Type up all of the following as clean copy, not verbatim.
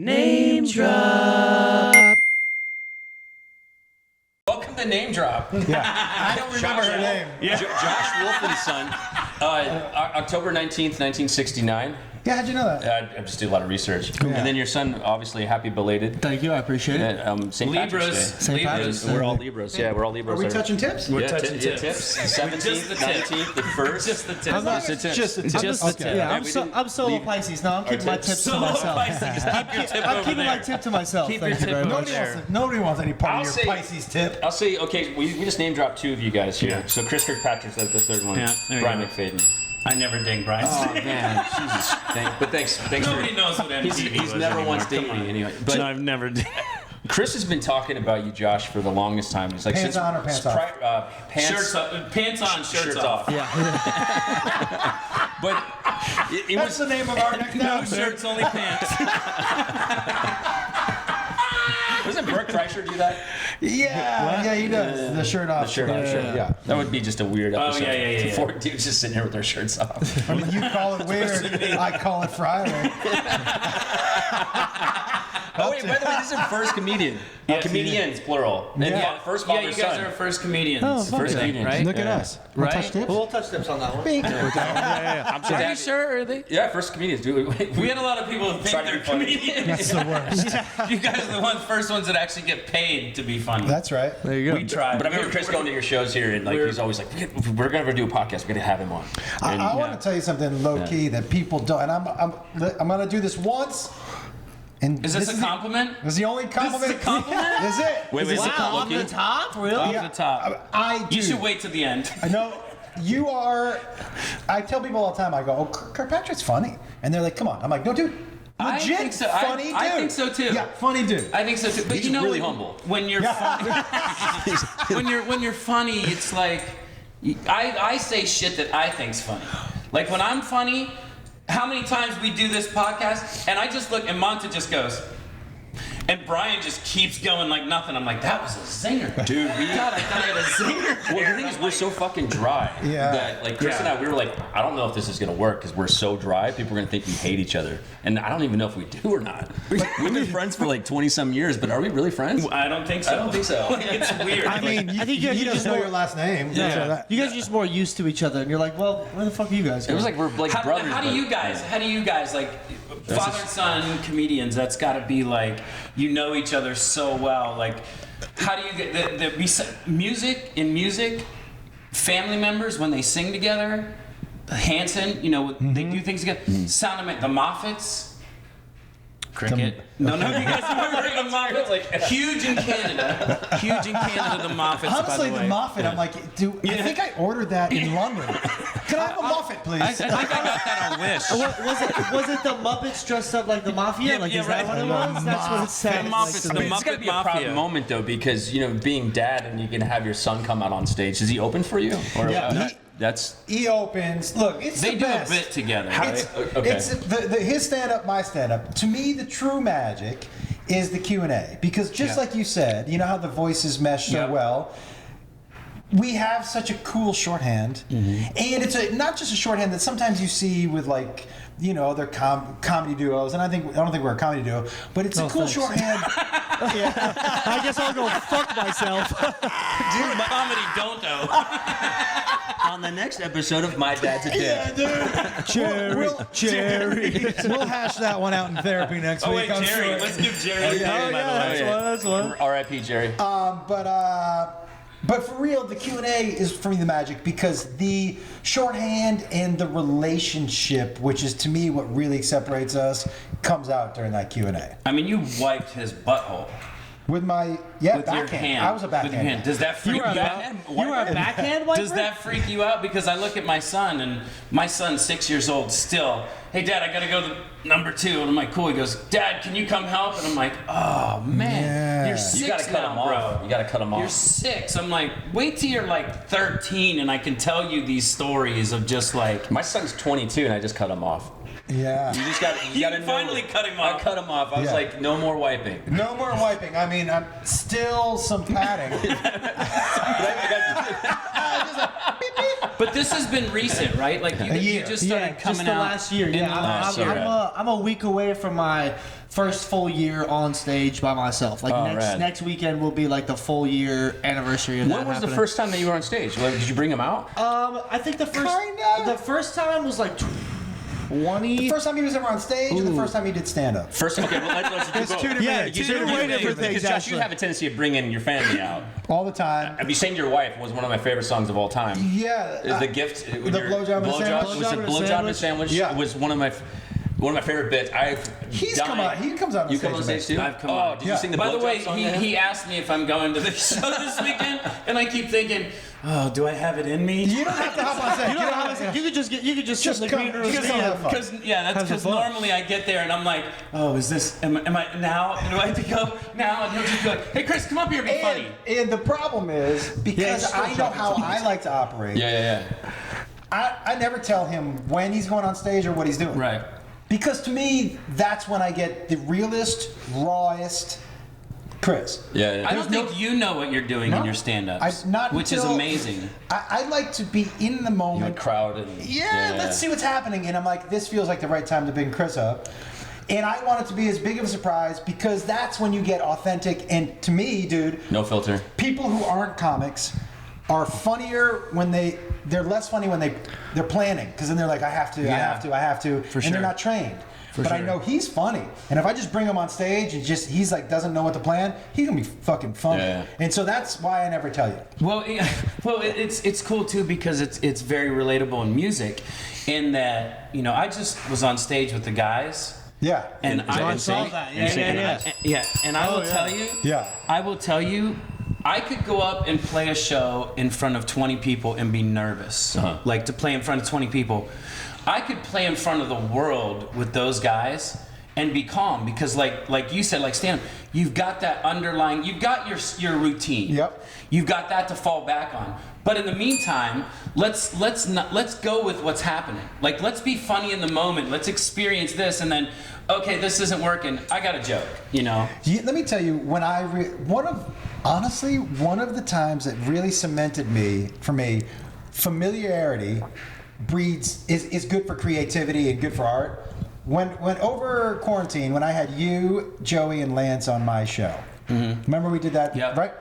Name drop. Welcome to Name Drop. Yeah, I don't remember her name. Yeah. Josh Wolf and Son, October 19th, 1969. Yeah, how'd you know that? I just did a lot of research. Yeah. And then your son, obviously, happy belated. Thank you, I appreciate it. St. Patrick's Day. St. Patrick's Day. We're all Libras. Yeah, we're all Libras. Are we touching tips? We're touching tips. tips. The 17th, the 19th, the 1st. Just the tips. I'm not- Just the tips. Just the tips. Just the Okay. tip. Yeah, we didn't I'm solo leave Pisces. No, I'm keeping my tips to Solo myself. Pisces. Keep your tip I'm over keeping my there. tip to myself. Keep your Thank you tip very over much. there. Nobody wants any part I'll of your say- Pisces tip. I'll say, okay, we just name dropped two of you guys here. Yeah. So Chris Kirkpatrick's the third one. Yeah, there you Brian go. McFayden. I never ding Brian. Oh, man. Jesus. Thanks Nobody for... knows what MTV He's was never anymore. once dated Come on. me anyway. But No, I've never did. Chris has been talking about you, Josh, for the longest time. He's like, Pants on or pants off? Shirts on, pants on, shirts off. Yeah. But it That's was... the name of our next No album. shirts, only pants. Doesn't Bert Kreischer do that? Yeah, he does. The shirt off. The shirt off, shirt. Yeah. That would be just a weird episode. yeah. Four dudes just sitting here with their shirts off. I mean, you call it weird. I call it Friday. Oh, wait, by the way, this is our first comedian. Yes, Comedians, plural. And Yeah. first Yeah, father, you guys son. are first comedians. Oh, fuck First yeah. comedians. Right? Look at us. We'll Right? touch tips. We'll touch tips on that one. Bing. Are you sure? Are they? Yeah, first comedians. We had a lot of people who think Try to they're be funny. comedians. That's the worst. You guys are the first ones that actually get paid to be funny. That's right. There you go. We try. But I remember Chris going to your shows here, and like he's always like, "We're gonna do a podcast. We're gonna have him on." And, I want to tell you something low key that people don't, and I'm gonna do this once. And Is this a compliment? This is the only compliment. This is a compliment? This is it. Wait, is it Wow, off lucky? the top? Really? Off Yeah. the top. I do. You should wait to the end. I know you are. I tell people all the time. I go, "Oh, Kirkpatrick's funny," and they're like, "Come on." I'm like, "No, dude, I legit think so. funny dude." I think so too. Yeah, funny dude. I think so too. But He's you know, really when, humble. when you're funny, when you're funny, it's like I say shit that I think's funny. Like when I'm funny, how many times we do this podcast, and I just look, and Monta just goes. And Brian just keeps going like nothing. I'm like, that was a zinger. Dude, God, I thought I had a zinger. Well, the thing is, we're so fucking dry. Yeah. That, like, Chris and I, we were like, I don't know if this is going to work because we're so dry. People are going to think we hate each other. And I don't even know if we do or not. We've been friends for like 20-some years, but are we really friends? I don't think so. I don't think so. Like, it's weird. I mean, I think you guys he are doesn't just know more- your last name. Yeah. You guys are just more used to each other, and you're like, well, where the fuck are you guys? It was like we're like brothers. How do but- you guys like father and son comedians? That's got to be like, you know each other so well. Like, how do you get the music? Family members when they sing together, Hanson, you know, they do things together. Sound of the Moffats. Cricket. No, you guys remember the Moffats? Like huge in Canada. Huge in Canada, the Moffats. Honestly, by the the way. Muffet, I'm like, dude, I think I ordered that in London. Can I have a Muffet, please? I think I got that on Wish. Was it the Muppets dressed up like the mafia? Yeah, like, yeah, is that right. what it was? That's what it said. The Muppets, Like, the It's got to Muppet be a proud Mafia. moment though, because you know, being dad and you can have your son come out on stage. Does he open for you? Or Yeah. that's He opens. Look, it's They the do best. a bit together. It's, Okay. it's his stand up, my stand up. To me, the true magic is the Q&A because just like you said, you know how the voices mesh so Yep. well. We have such a cool shorthand, and it's not just a shorthand that sometimes you see with like other comedy duos. And I don't think we're a comedy duo, but it's a cool thanks. shorthand. I guess I'll go fuck myself. Dude, comedy don't know. on the next episode of My Dad's a Dick. Cherry. We'll hash that one out in therapy next Oh week. wait, I'm Jerry. sure. Let's give Jerry a yeah, name, by the way. That's one. R.I.P. Jerry. But for real, the Q&A is for me the magic because the shorthand and the relationship, which is to me what really separates us, comes out during that Q&A. I mean, you wiped his butthole With my with your backhand. hand. I was a With your backhand. hand. Does that freak you out? You were a backhand wiper? Does that freak you out? Because I look at my son, and my son's 6 years old still. Hey, Dad, I gotta go to number 2. And I'm like, cool. He goes, Dad, can you come help? And I'm like, oh, man. Yeah. You're 6 You gotta cut now, him off. bro. You gotta cut him off. You're 6. I'm like, wait till you're like 13, and I can tell you these stories of just like... My son's 22 and I just cut him off. Yeah. You just got. You got to finally cut him off. I cut him off. I was Yeah. like, no more wiping. No more wiping. I mean, I'm still some padding. Just like, beep, beep. But this has been recent, right? Like you just started coming just the out last year. in Yeah, the last year. I'm a week away from my first full year on stage by myself. Like rad. next weekend will be like the full year anniversary of that When was the happening. first time that you were on stage? Did you bring him out? I think the first time was like 20. The first time he was ever on stage, or the first time he did stand up. First, okay, well, let's do It's both. two different Yeah, things. you did way different things, Because Josh, actually. you have a tendency of bringing your family out. all the time. Have you sang Your Wife? Was one of my favorite songs of all time. Yeah. Is the gift the blowjob and a sandwich? Was it blowjob and a sandwich? Yeah. Was one of my favorite bits. He comes out on You stage. come on with stage me. too? I've come oh, on. did you sing the By the blowjob way, song to him? he asked me if I'm going to the show this weekend, and I keep thinking, oh, do I have it in me? You don't have to hop on stage. You could just sit in the come- green room. just come have fun. Because that's Have because some fun. normally I get there and I'm like, oh, is this? Am I now? Do I have to go now? And he'll just be like, hey, Chris, come up here, and be funny. And the problem is, because just go I know drop how it. I like to operate, Yeah. I never tell him when he's going on stage or what he's doing. Right. Because to me, that's when I get the realest, rawest Chris. Yeah. I don't think you know what you're doing in your stand-ups, not which is until- amazing. I like to be in the You moment. know, crowd and Yeah, let's see what's happening. And I'm like, this feels like the right time to bring Chris up. And I want it to be as big of a surprise because that's when you get authentic. And to me, dude, No filter. people who aren't comics are funnier when they're less funny when they're planning, because then they're like, I have to, For and sure. they're not trained. But I know he's funny, and if I just bring him on stage and he's like doesn't know what to plan, he's gonna be fucking funny. Yeah. And so that's why I never tell you. Well, it's cool too because it's very relatable in music, in that I just was on stage with the guys. Yeah. And I saw that. And I will tell you. Yeah. I will tell you. I could go up and play a show in front of 20 people and be nervous. Like to play in front of 20 people. I could play in front of the world with those guys and be calm because like you said, like stand up, you've got that underlying, you've got your routine. Yep. You've got that to fall back on. But in the meantime, let's go with what's happening. Like let's be funny in the moment. Let's experience this and then okay, this isn't working. I got a joke, Let me tell you, when one of the times that really cemented for me, familiarity is good for creativity and good for art. When over quarantine, when I had you, Joey, and Lance on my show, remember we did that, Yeah. right?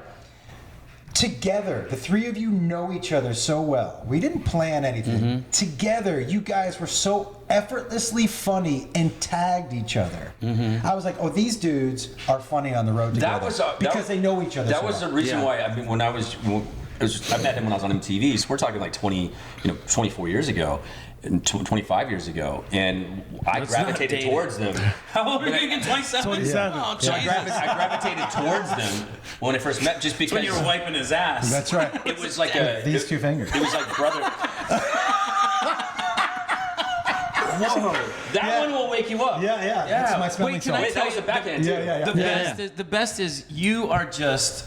Together, the three of you know each other so well. We didn't plan anything. Together, you guys were so effortlessly funny and tagged each other. I was like, oh, these dudes are funny on the road together because they know each other. That so was well. the reason why. I mean, when I met him when I was on MTV. So we're talking like 24 years ago, and 25 years ago, and I gravitated towards them. How old are you again? 27? 27. Oh, So I Jesus. gravitated towards them when I first met, just because When you were wiping his ass. That's right. it was like These two fingers. It was like brother. Whoa, that one will wake you up. Yeah. That's my smelling Wait, can salt. I That was the backhand too. Yeah. The best is you are just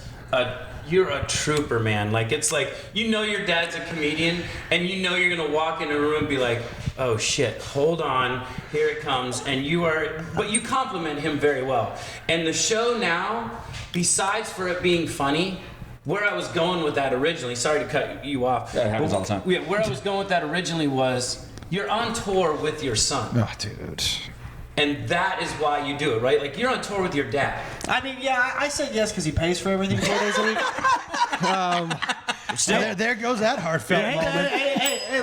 you're a trooper, man. Like it's like your dad's a comedian, and you're gonna walk in a room and be like, oh shit, hold on, here it comes, and but you compliment him very well. And the show now, besides for it being funny. Where I was going with that originally, sorry to cut you off. That happens all the time. Yeah, where I was going with that originally was you're on tour with your son. Oh, dude. And that is why you do it, right? Like, you're on tour with your dad. I mean, yeah, I said yes because he pays for everything 4 days a week. There goes that heartfelt moment. Hey,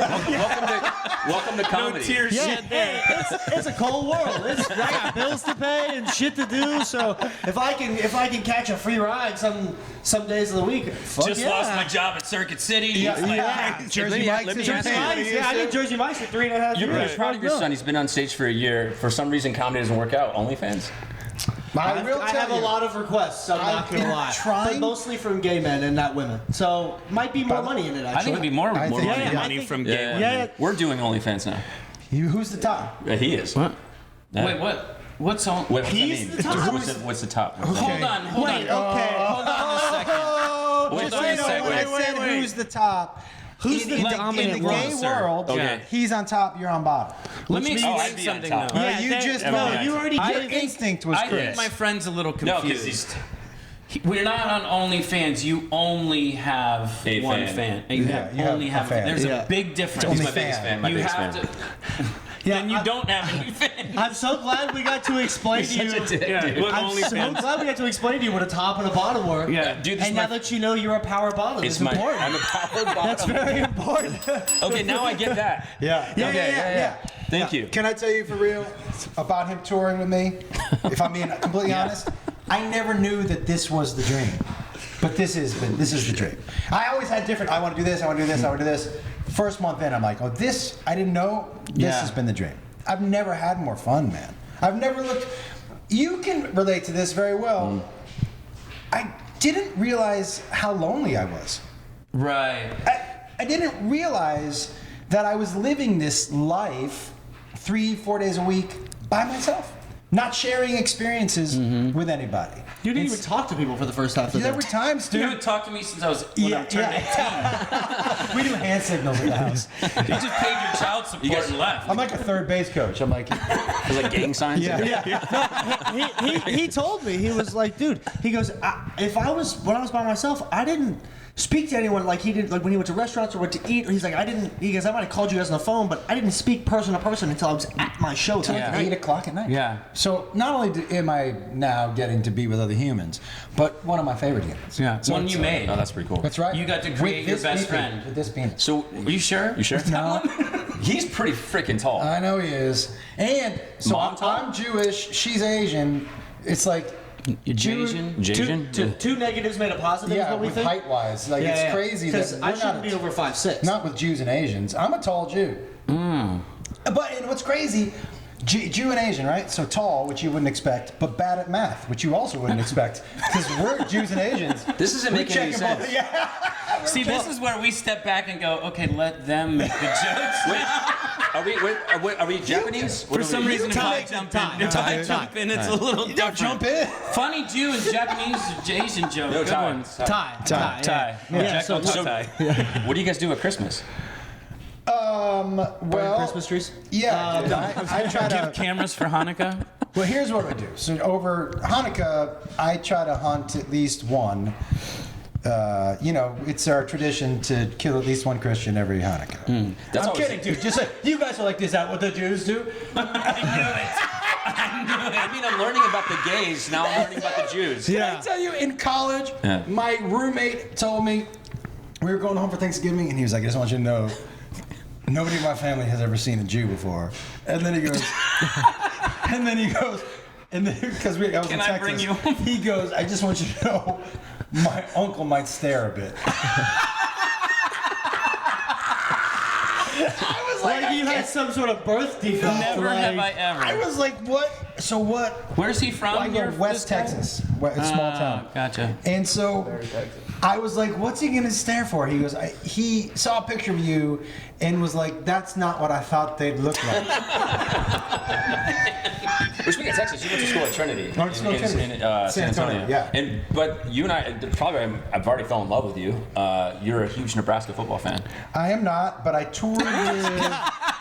Welcome to comedy. tears yeah, hey, it's a cold world. I got bills to pay and shit to do. So if I can catch a free ride some days of the week, fuck Just yeah. lost my job at Circuit City. Jersey Mike's let me is ask you- insane. Yeah, I did Jersey Mike's for 3.5 You're years. really proud of your son. He's been on stage for a year. For some reason, comedy doesn't work out. OnlyFans. I will I tell have you. a lot of requests, I'm not gonna been lie. trying- But mostly from gay men and not women. So might be more money in it, actually. I think it'd be more I think- money, yeah, money I think- from gay women. Yeah. We're doing OnlyFans now. Who's the top? Yeah, he is. What? Yeah. Wait, what? What's on? What's He's that mean? the top. What's the top? Hold on. Okay. Hold on a second. Wait, Hold on a second. When I said who's the top, Who's the dominant in the gay roster? world, Okay. he's on top, you're on bottom. Let me I'd explain be on something top. though. you just no, know. you already Your did. instinct was I think Chris. my friend's a little No, confused. because We're not on OnlyFans. You only have A one fan. fan. You Yeah, you only have have a fan. There's Yeah. a big difference. It's He's my only biggest fan. fan. My You biggest have fan. to. Yeah, Then you don't have any fans. I'm so glad we got to explain to you. Such a dick, Yeah, dude. look, I'm so OnlyFans. glad we got to explain to you what a top and a bottom were. Yeah. Dude, this And is now my, that you know you're a power bottom, it's my. important. I'm a power bottom. That's very important. Okay, now I get that. Yeah. Okay, Thank you. Can I tell you for real about him touring with me? If I'm being completely honest, I never knew that this was the dream. But this is the dream. I always had different. I want to do this. I want to do this. I want to do this. First month in, I'm like, oh, this. I didn't know. This has been the dream. I've never had more fun, man. I've never looked. You can relate to this very well. I didn't realize how lonely I was. Right. I didn't realize that I was living this life 3-4 days a week by myself, not sharing experiences with anybody. You didn't even talk to people for the first half of There the were times, You dude. haven't talked to me since I was when I turned 18. We do hand signals at the house. You just paid your child support and left. I'm like a third base coach. I'm like, There's like gang signs. he told me, he was like, dude, he goes, when I was by myself, I didn't speak to anyone like he did, like when he went to restaurants or went to eat, or he's like, he goes, I might have called you guys on the phone, but I didn't speak person to person until I was at my show. till Yeah. 8 o'clock at night. Yeah. So not only am I now getting to be with other humans, but one of my favorite humans. Yeah. So One it's, you made. Oh, that's pretty cool. That's right. You got to With create your this best penis, friend. With this penis. So, Are you sure? you sure? No. He's pretty freaking tall. I know he is. And so Mom I'm Jewish, she's Asian. It's like Jasian? Two negatives made a positive, is yeah, what we with think. height-wise. Like it's crazy that I we're shouldn't be not, over 5'6". not with Jews and Asians. I'm a tall Jew. But and what's crazy, Jew and Asian, right? So tall, which you wouldn't expect, but bad at math, which you also wouldn't expect, because we're Jews and Asians. This isn't We're making any checking both- sense. Yeah. See, this is where we step back and go, okay, let them make the jokes. Are we Japanese? For some reason, if I jump in, it's a little different. Jump in. Funny Jew and Japanese Asian joke. No, Good Tie. ones. Tie. Yeah, Yeah, so- tie. What do you guys do at Christmas? Well, Christmas trees. yeah, dude, I try Give to. cameras for Hanukkah. Well, here's what I do. So over Hanukkah, I try to hunt at least one. It's our tradition to kill at least one Christian every Hanukkah. That's I'm always- kidding, dude. Just like you guys are like, is that what the Jews do? I mean, I'm learning about the gays. Now I'm learning about the Jews. Can I tell you, in college, Yeah. my roommate told me we were going home for Thanksgiving, and he was like, I just want you to know, nobody in my family has ever seen a Jew before. And then he goes, because I was Can in I Texas, bring you home? he goes, I just want you to know, my uncle might stare a bit. Like you had some sort of birth defect. Never like, have I ever. I was like, what? So what? Where's he from? I go West Texas, a small town. Gotcha. And so I was like, what's he gonna stare for? He goes, he saw a picture of you and was like, that's not what I thought they'd look like. Which speaking of Texas, you went to school at Trinity. I went to school at Trinity. San San Antonio. Antonio, yeah. But you and I, probably I've already fell in love with you. You're a huge Nebraska football fan. I am not, but I toured with.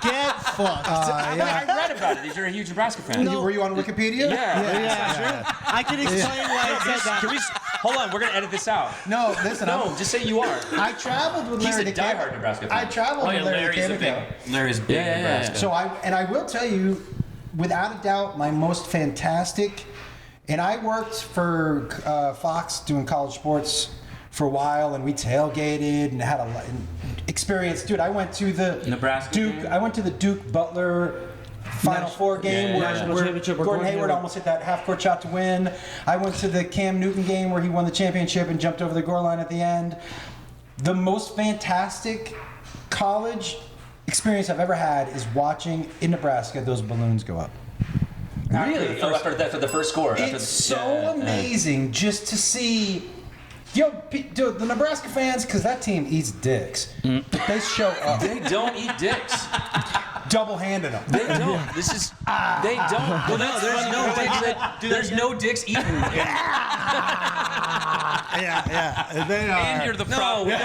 Get fucked. I read about it. You're a huge Nebraska fan. Were you on Wikipedia? Yeah. I can explain why it said that. Can we? Hold on, we're gonna edit this out. No, listen. No, just say you are. I traveled with He's Larry a diehard Nebraska fan. I traveled Oh yeah, with Larry Larry's a DeCamico. Larry's big Yeah. Nebraska. So I will tell you, without a doubt, my most fantastic. And I worked for Fox doing college sports for a while, and we tailgated and had a experience. Dude, I went to the Nebraska Duke. game? I went to the Duke Butler Final Four game yeah, where, yeah. where Championship where Gordon Gordon Hayward Hayward- almost hit that half-court shot to win. I went to the Cam Newton game where he won the championship and jumped over the goal line at the end. The most fantastic college experience I've ever had is watching in Nebraska those balloons go up. Really? After the first score. It's so amazing just to see. Yo, dude, the Nebraska fans, because that team eats dicks. They show up. They don't eat dicks. Double-handed them. They don't. This is. They don't. Well, no, there's no dicks. There's no dicks eaten. Yeah. They and you're the No, problem. we don't.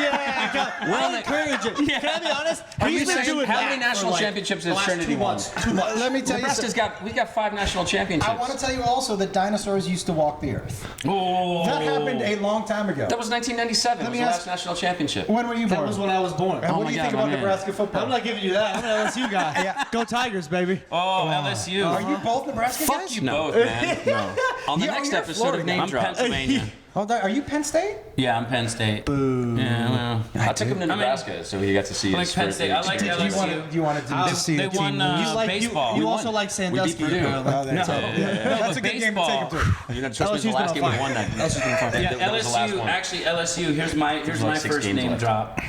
I encourage it. Can I be honest? He's been doing how that many for, national like, championships the has last Trinity 2 won? months. 2 months. Let me tell you Nebraska's something. we got 5 national championships. I want to tell you also that dinosaurs used to walk the earth. Oh. That happened a long time ago. That was 1997. It was me the ask- last national championship. When were you born? That was when I was born. And what my do you God, think my about man. Nebraska football? I'm not giving you that. I'm an LSU guy. Yeah. Go Tigers, baby. Oh, LSU. Are you both Nebraska Fuck guys? you both, man. No. On the Yeah, next you're a episode Florida of guy. Name I'm Drop. Pennsylvania. Hold on, are you Penn State? Yeah, I'm Penn State. Boo. Yeah, well. I took him to Nebraska, so he got to see I like his Penn first State. I like experience. LSU. You wanted to see They a team won lose? baseball. You We also won. like We Sandusky. beat Purdue. apparently. Oh, that's all. That's a good game to take him to. You know, trust me, it's the LSU's last been game on we fire. won that. LSU's been on fire. Yeah, that was the last LSU. one. Actually, LSU. Here's my like 6 first games name left. drop.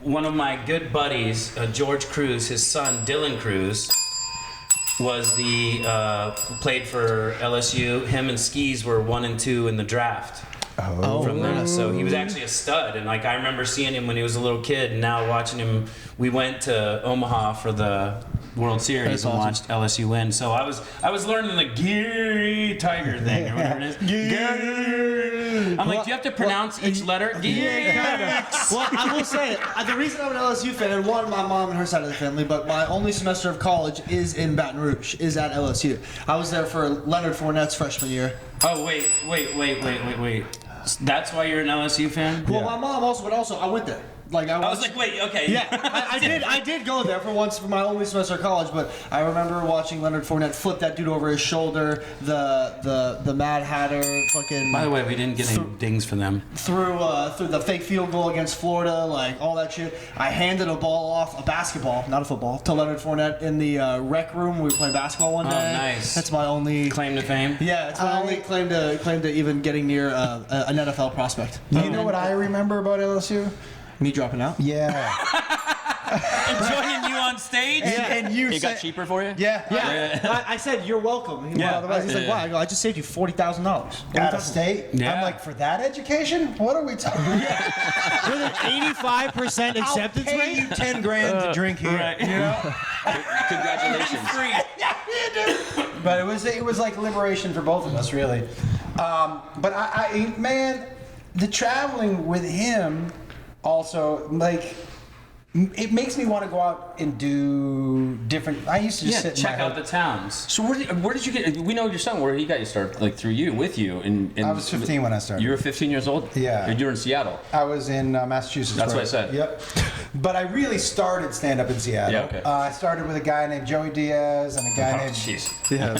One of my good buddies, George Cruz, his son Dylan Cruz, was played for LSU. Him and Skis were 1 and 2 in the draft. From that, so he was actually a stud, and like I remember seeing him when he was a little kid, and now watching him. We went to Omaha for the World Series That's and awesome. watched LSU win. So I was learning the Gary Tiger thing or whatever it is. Gary. I'm like, do you have to pronounce each letter? Gary. Well, I will say, the reason I'm an LSU fan, one, my mom and her side of the family, but my only semester of college is in Baton Rouge, is at LSU. I was there for Leonard Fournette's freshman year. Oh wait. That's why you're an LSU fan? Well, my mom also, but also I went there. Like I was like, wait, okay. Yeah, I did go there for once for my only semester of college, but I remember watching Leonard Fournette flip that dude over his shoulder, the Mad Hatter fucking By the way, we didn't get any dings for them. through the fake field goal against Florida, like all that shit. I handed a ball off, a basketball, not a football, to Leonard Fournette in the rec room. We were playing basketball one day. Nice. That's my only Claim to fame. Yeah, it's my only claim to even getting near an NFL prospect. You know what I remember about LSU? Me dropping out? Yeah. And joining you on stage? And you It said, got cheaper for you? Yeah. Yeah, I said you're welcome. He went out of the way. He's like, wow. I go, I just saved you $40,000. Out of state? Yeah. I'm like, for that education? What are we talking about? With an 85% acceptance I'll pay rate. you 10 grand to drink here. right. You know? Congratulations. Free. But it was like liberation for both of us, really. But I man, the traveling with him also, like, it makes me want to go out and do different. I used to just sit in check my out the towns. So where did you get? We know your son. Where he got you started? Like through you, with you. And I was 15 when I started. You were 15 years old. Yeah. You were in Seattle. I was in Massachusetts. That's where- what I said. Yep. But I really started stand up in Seattle. Yeah, okay. I started with a guy named Joey Diaz and a guy Oh, named jeez. Yeah,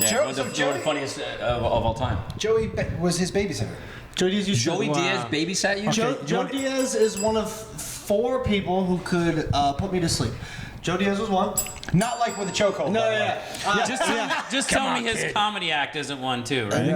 Yeah, one of the funniest of all time. Joey was his babysitter. Joey Diaz used Joey to, Diaz babysat you? Joe Diaz is one of 4 people who could put me to sleep. Joe Diaz was one. Not like with a chokehold. No, by the way. yeah. Just tell me his comedy act isn't one too, right?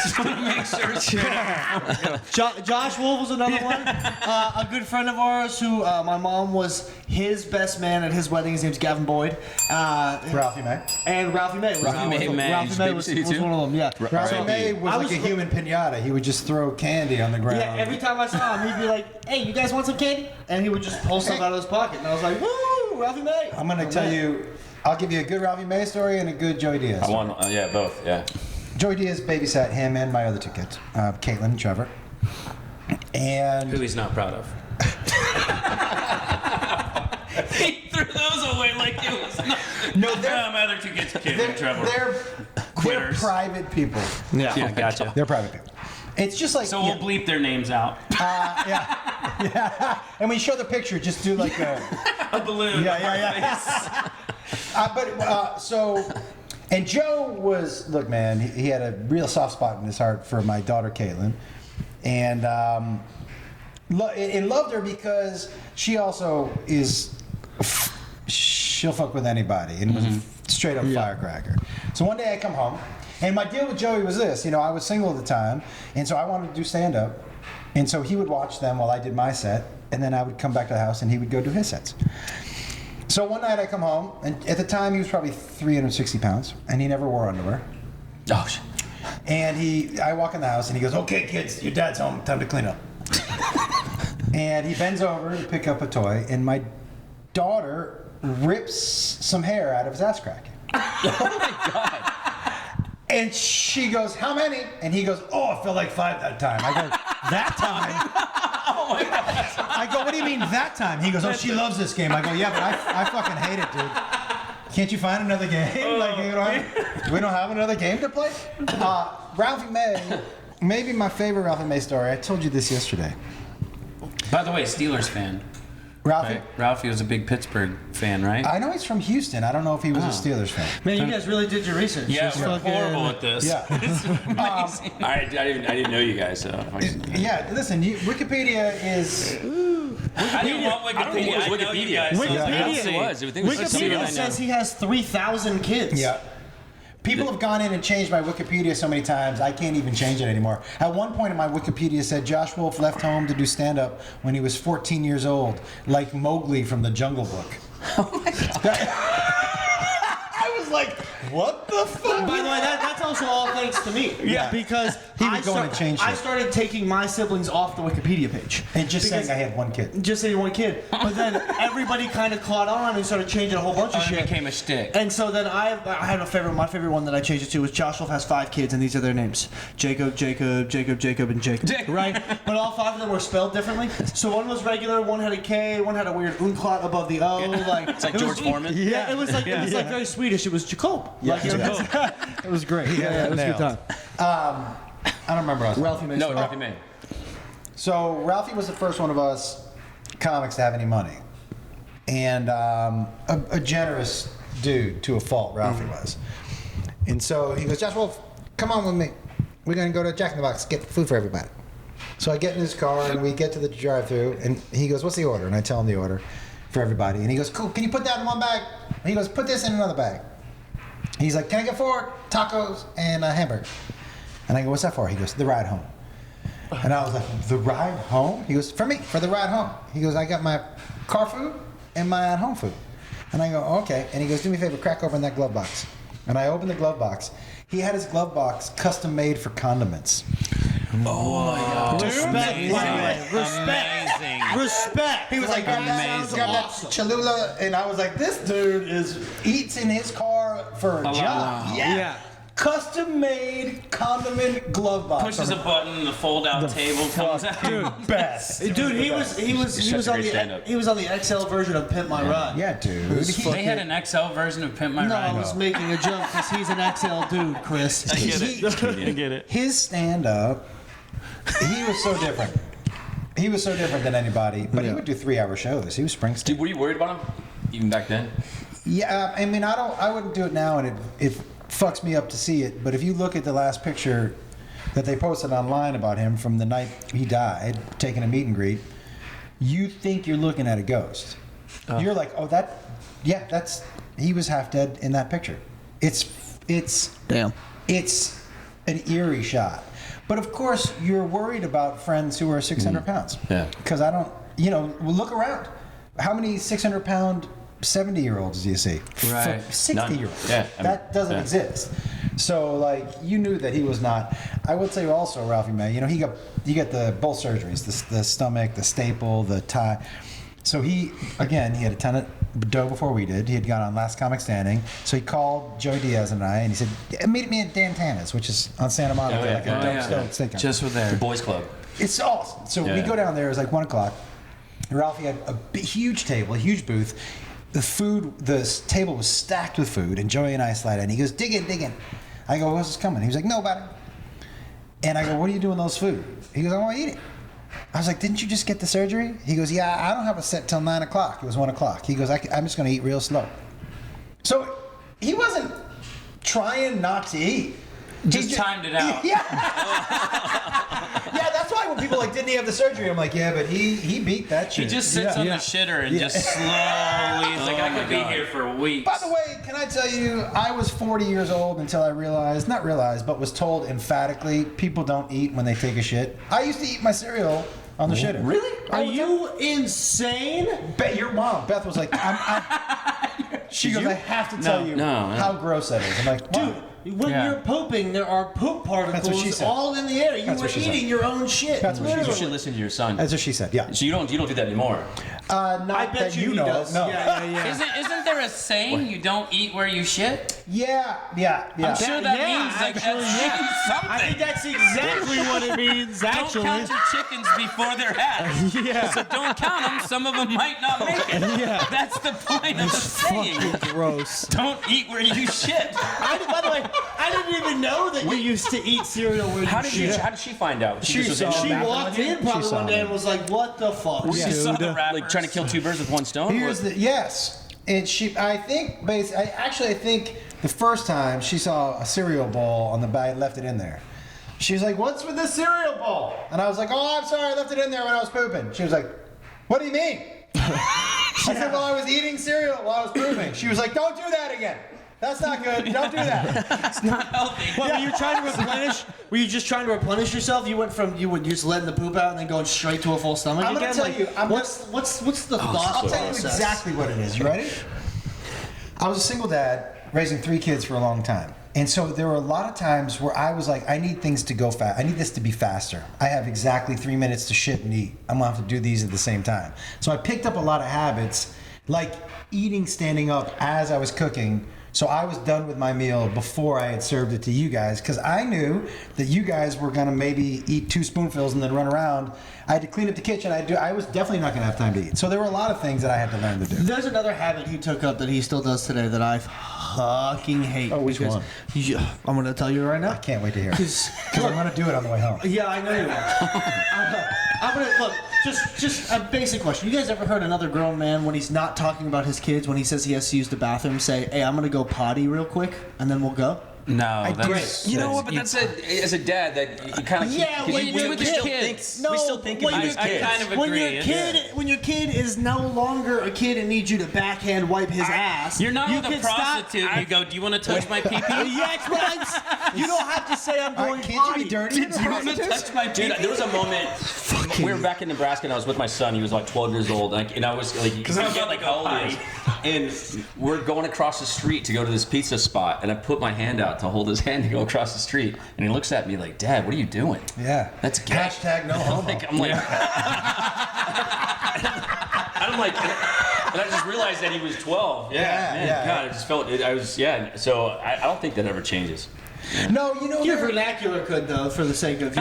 Just want to make sure it's true. Josh Wolf was another one. A good friend of ours who my mom was his best man at his wedding. His name's Gavin Boyd. Ralphie May. And Ralphie May. Was Ralphie May, man. Ralphie May was Babysit you too? one of them, yeah. Ralphie May was I like was a fl- human pinata. He would just throw candy on the ground. Yeah, every time I saw him, he'd be like, hey, you guys want some candy? And he would just pull stuff out of his pocket. And I was like, woo, Ralphie May. I'm going to tell you, I'll give you a good Ralphie May story and a good Joey Diaz I story. won. Yeah, both. Yeah. Joey Diaz babysat him and my other 2 kids, Caitlin and Trevor. And Who he's not proud of. He threw those away like it was nothing. No, they're- my other 2 kids came from Trevor. they're Quitters. private people. Yeah, gotcha. They're private people. It's just like So we'll bleep their names out. yeah. And when you show the picture, just do like a A balloon. yeah. And Joe was, look, man, he had a real soft spot in his heart for my daughter Caitlin, and loved her because she also she'll fuck with anybody and was a straight up firecracker. So one day I come home, and my deal with Joey was this, I was single at the time, and so I wanted to do stand up, and so he would watch them while I did my set, and then I would come back to the house and he would go do his sets. So one night I come home, and at the time he was probably 360 pounds, and he never wore underwear. Oh, shit. And I walk in the house, and he goes, "Okay, kids, your dad's home. Time to clean up." And he bends over to pick up a toy, and my daughter rips some hair out of his ass crack. Oh my God. And she goes, how many? And he goes, oh, I felt like 5 that time. I go, that time? Oh my God. I go, what do you mean that time? He goes, oh, she loves this game. I go, yeah, but I fucking hate it, dude. Can't you find another game? Like, we don't have another game to play? Ralphie May, maybe my favorite Ralphie May story. I told you this yesterday. By the way, Steelers fan. Ralphie? Right? Ralphie was a big Pittsburgh fan, right? I know he's from Houston. I don't know if he was a Steelers fan. Man, you guys really did your research. Yeah, It's we're fucking- horrible at this. Yeah. It's amazing. I didn't know you guys, so. Yeah, listen, Wikipedia is... I didn't want Wikipedia. I don't think it was I know you Wikipedia. guys. Wikipedia. I don't think it was. I think it was something Wikipedia I know. says he has 3,000 kids. Yeah. People have gone in and changed my Wikipedia so many times, I can't even change it anymore. At one point in my Wikipedia said Josh Wolf left home to do stand-up when he was 14 years old, like Mowgli from the Jungle Book. Oh my God. I was like, what the fuck? By the way, that's also all thanks to me. Yeah. Because He would go in and change I shit. started taking my siblings off the Wikipedia page. And just Because- saying I had one kid. Just saying one kid. But then everybody kind of caught on and started changing a whole bunch of Oh, it shit. became a shtick. And so then I had a favorite. My favorite one that I changed it to was Josh Wolf has 5 kids, and these are their names: Jacob, Jacob, Jacob, Jacob, and Jacob. Right? But all 5 of them were spelled differently. So one was regular, one had a K, one had a weird umlaut above the O. Like It's like it George was, Foreman. Yeah, it was like very Swedish. It was Jacob. Like, it was great. Yeah, it was a good time. I don't remember us. Ralphie May. No, Ralphie May. So Ralphie was the first one of us comics to have any money, and a generous dude to a fault. Ralphie was, and so he goes, Josh Wolf, come on with me. We're gonna go to Jack in the Box, get food for everybody. So I get in his car and we get to the drive-through, and he goes, what's the order? And I tell him the order for everybody, and he goes, cool. Can you put that in one bag? And he goes, put this in another bag. He's like, can I get 4 tacos and a hamburger? And I go, what's that for? He goes, the ride home. And I was like, the ride home? He goes, for me, for the ride home. He goes, I got my car food and my at-home food. And I go, okay. And he goes, do me a favor, crack open that glove box. And I opened the glove box. He had his glove box custom made for condiments. Oh my God. Respect, by the way. Respect. Amazing. Respect. He was like, grab that Cholula. And I was like, this dude eats in his car for a job. Wow. Yeah. Custom made condiment glove box. Pushes a button, the fold-out table comes out. Dude, best. Dude, he was such a on great stand-up. the XL version of Pimp My Ride. Yeah, dude. They had an XL version of Pimp My No, Ride. I was making a joke because he's an XL dude, Chris. I get it. I get it. His stand-up, he was so different. He was so different than anybody, but he would do 3-hour shows. He was Springsteen. Dude, were you worried about him even back then? Yeah, I mean, I wouldn't do it now, and it fucks me up to see it. But if you look at the last picture that they posted online about him from the night he died, taking a meet and greet, you think you're looking at a ghost. You're like, oh, he was half dead in that picture. It's Damn. It's an eerie shot. But of course, you're worried about friends who are 600 pounds. Yeah. Because I don't, look around. How many 600-pound 70-year-olds do you see? Right. 60-year-olds. Yeah, I mean, That doesn't exist. So, like, you knew that he was not. I would say also, Ralphie May, he got both surgeries, the stomach, the staple, the tie. So he had a ton of dough before we did. He had gone on Last Comic Standing. So he called Joey Diaz and I, and he said, meet me at Dan Tana's, which is on Santa Monica, Oh, yeah. like a Oh, dope yeah. steakhouse. Just with The there. boys club. It's awesome. So we Yeah. go down there. It was like 1 o'clock. Ralphie had a huge table, a huge booth. The table was stacked with food, and Joey and I slide in. He goes, dig in. I go, what's this coming? He was like, nobody. And I go, what are you doing with those food? He goes, I want to eat it. I was like, didn't you just get the surgery? He goes, yeah, I don't have a set till 9 o'clock. It was 1 o'clock. He goes, I'm just going to eat real slow. So he wasn't trying not to eat. Just timed it out. Yeah. Yeah, that's why when people are like, didn't he have the surgery? I'm like, yeah, but he beat that shit. He just sits on the shitter and just slowly, he's like, I could be here for weeks. By the way, can I tell you, I was 40 years old until I but was told emphatically, people don't eat when they take a shit. I used to eat my cereal on the shitter. Really? Are you insane? Your mom, Beth, was like, she goes, I have to tell you No. how gross that is. I'm like, Dude, when Yeah. you're pooping, there are poop That's what she particles said. all in the air. You That's were what she said. eating your own shit. That's what she You said. should listen to your son. That's what she said, yeah. So you don't do that anymore. Not I bet that you he know. does. No. Yeah. Isn't there a saying you don't eat where you shit? Yeah. I'm sure that Yeah, means like actually, that means something. I think that's exactly what it means, Don't actually. count your chickens before they're hatched. Yeah. So don't count them. Some of them might not make it. Yeah. That's the point of the saying. Gross. Don't eat where you shit. By the way, I didn't even know that you used to eat cereal where How you did shit. how did she find out? She just saw was in him. the She bathroom walked with you? in probably saw one day him. and was like, "What the fuck?" She saw the rappers. Like trying to kill two birds with one stone. Here's the yes, and I think the first time she saw a cereal bowl on the bag, left it in there. She was like, "What's with this cereal bowl?" And I was like, "Oh, I'm sorry, I left it in there when I was pooping." She was like, "What do you mean?" I said, "Well, I was eating cereal while I was pooping." She was like, "Don't do that again. That's not good. Don't do that." It's not healthy. What, were you trying to replenish? Were you just trying to replenish yourself? You went from you just letting the poop out and then going straight to a full stomach I'm again? gonna tell you, what's the thought I'll tell you process? exactly what it is. You ready? I was a single dad raising 3 kids for a long time. And so there were a lot of times where I was like, I need things to go fast. I need this to be faster. I have exactly 3 minutes to shit and eat. I'm gonna have to do these at the same time. So I picked up a lot of habits, like eating standing up as I was cooking. So I was done with my meal before I had served it to you guys, because I knew that you guys were gonna maybe eat 2 spoonfuls and then run around. I had to clean up the kitchen. I was definitely not gonna have time to eat. So there were a lot of things that I had to learn to do. There's another habit he took up that he still does today that I fucking hate. Oh, which because one? I'm gonna tell you right now. I can't wait to hear it. Because Because I'm gonna do it on the way home. yeah, I know you are. I'm gonna look. Just a basic question. You guys ever heard another grown man when he's not talking about his kids, when he says he has to use the bathroom, say, "Hey, I'm gonna go potty real quick, and then we'll go"? No, that's- You know what? But that's as a dad that you kind of Yeah, when you're with the still kids. think we still think when about you're- his I kids. kind of When agree. your kid is no longer a kid and needs you to backhand wipe his ass, You're not with a can stop- prostitute. You go, do you want to touch my pee-pee? Yeah, that's what you don't have to say I'm going Can't you potty. be dirty? Do you want to touch my Dude, pee-pee? there was a moment. We were back in Nebraska, and I was with my son. He was like 12 years old, and I was like, I was forget about like to how go old he is. And we're going across the street to go to this pizza spot, and I put my hand out to hold his hand to go across the street, and he looks at me like, "Dad, what are you doing?" Yeah. That's gay. Hashtag no homo. I'm like, I'm like, and I just realized that he was 12. Yeah, Man, yeah. God, I just felt it. I was, yeah. So I don't think that ever changes. No, you know. Your vernacular could though, for the sake of For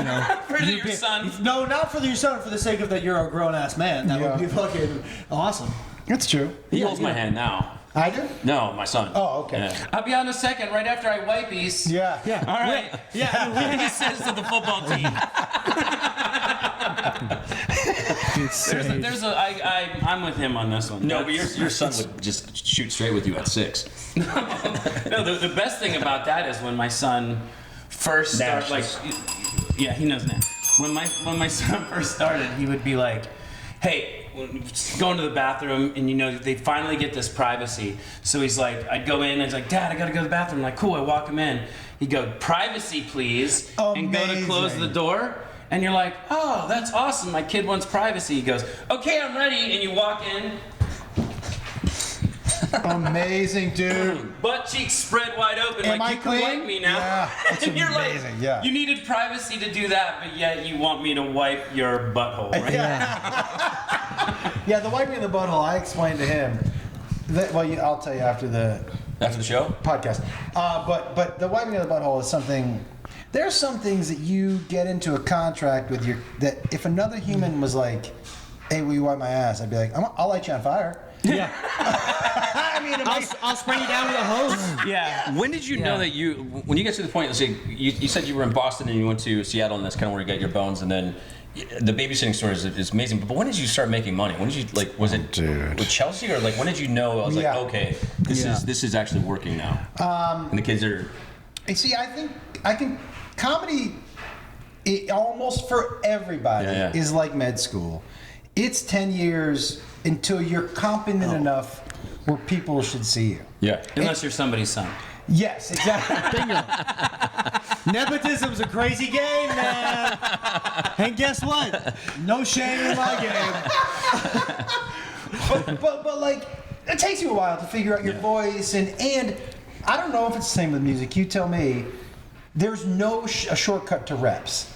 you your being- son. No, not for your son. For the sake of that, you're a grown ass man. That Yeah. would be fucking awesome. That's true. He holds my hand now. I do. No, my son. Oh, okay. Yeah. I'll be on a second, right after I wipe these. Yeah. Yeah. All right. Yeah. He says to the football team. I'm with him on this one. No, but your son would just shoot straight with you at 6. No, the best thing about that is when my son first started, like, yeah, he knows now. When my son first started, he would be like, "Hey, going to the bathroom," and you know they finally get this privacy. So he's like, I'd go in, and he's like, "Dad, I gotta go to the bathroom." I'm like, "Cool." I walk him in. He'd go, "Privacy, please," and go to close the door. And you're like, "Oh, that's awesome. My kid wants privacy." He goes, "Okay, I'm ready." And you walk in, Amazing, dude. butt cheeks spread wide open, Am like, I "You can clean?" wipe me now." Yeah, that's and you're amazing, like, yeah. you needed privacy to do that, but yet you want me to wipe your butthole, right? Yeah, the wiping of the butthole. I explained to him. I'll tell you after the show. podcast. But the wiping of the butthole is something. There are some things that you get into a contract with that if another human was like, "Hey, will you wipe my ass?" I'd be like, "I'll light you on fire." Yeah. I mean, I'll spray you down with a hose. Yeah. When did you know that when you get to the point, let's say, you said you were in Boston and you went to Seattle, and that's kind of where you got your bones, and then the babysitting story is amazing, but when did you start making money? When did you, like, was it with Chelsea, or like, when did you know, I was like, okay, this is actually working now? And the kids are... See, I think comedy, almost for everybody, is like med school. It's 10 years until you're competent enough where people should see you. Yeah. Unless you're somebody's son. Yes, exactly. Bingo. Nepotism's a crazy game, man. And guess what? No shame in my game. but like, it takes you a while to figure out your voice, and I don't know if it's the same with music. You tell me. There's no a shortcut to reps.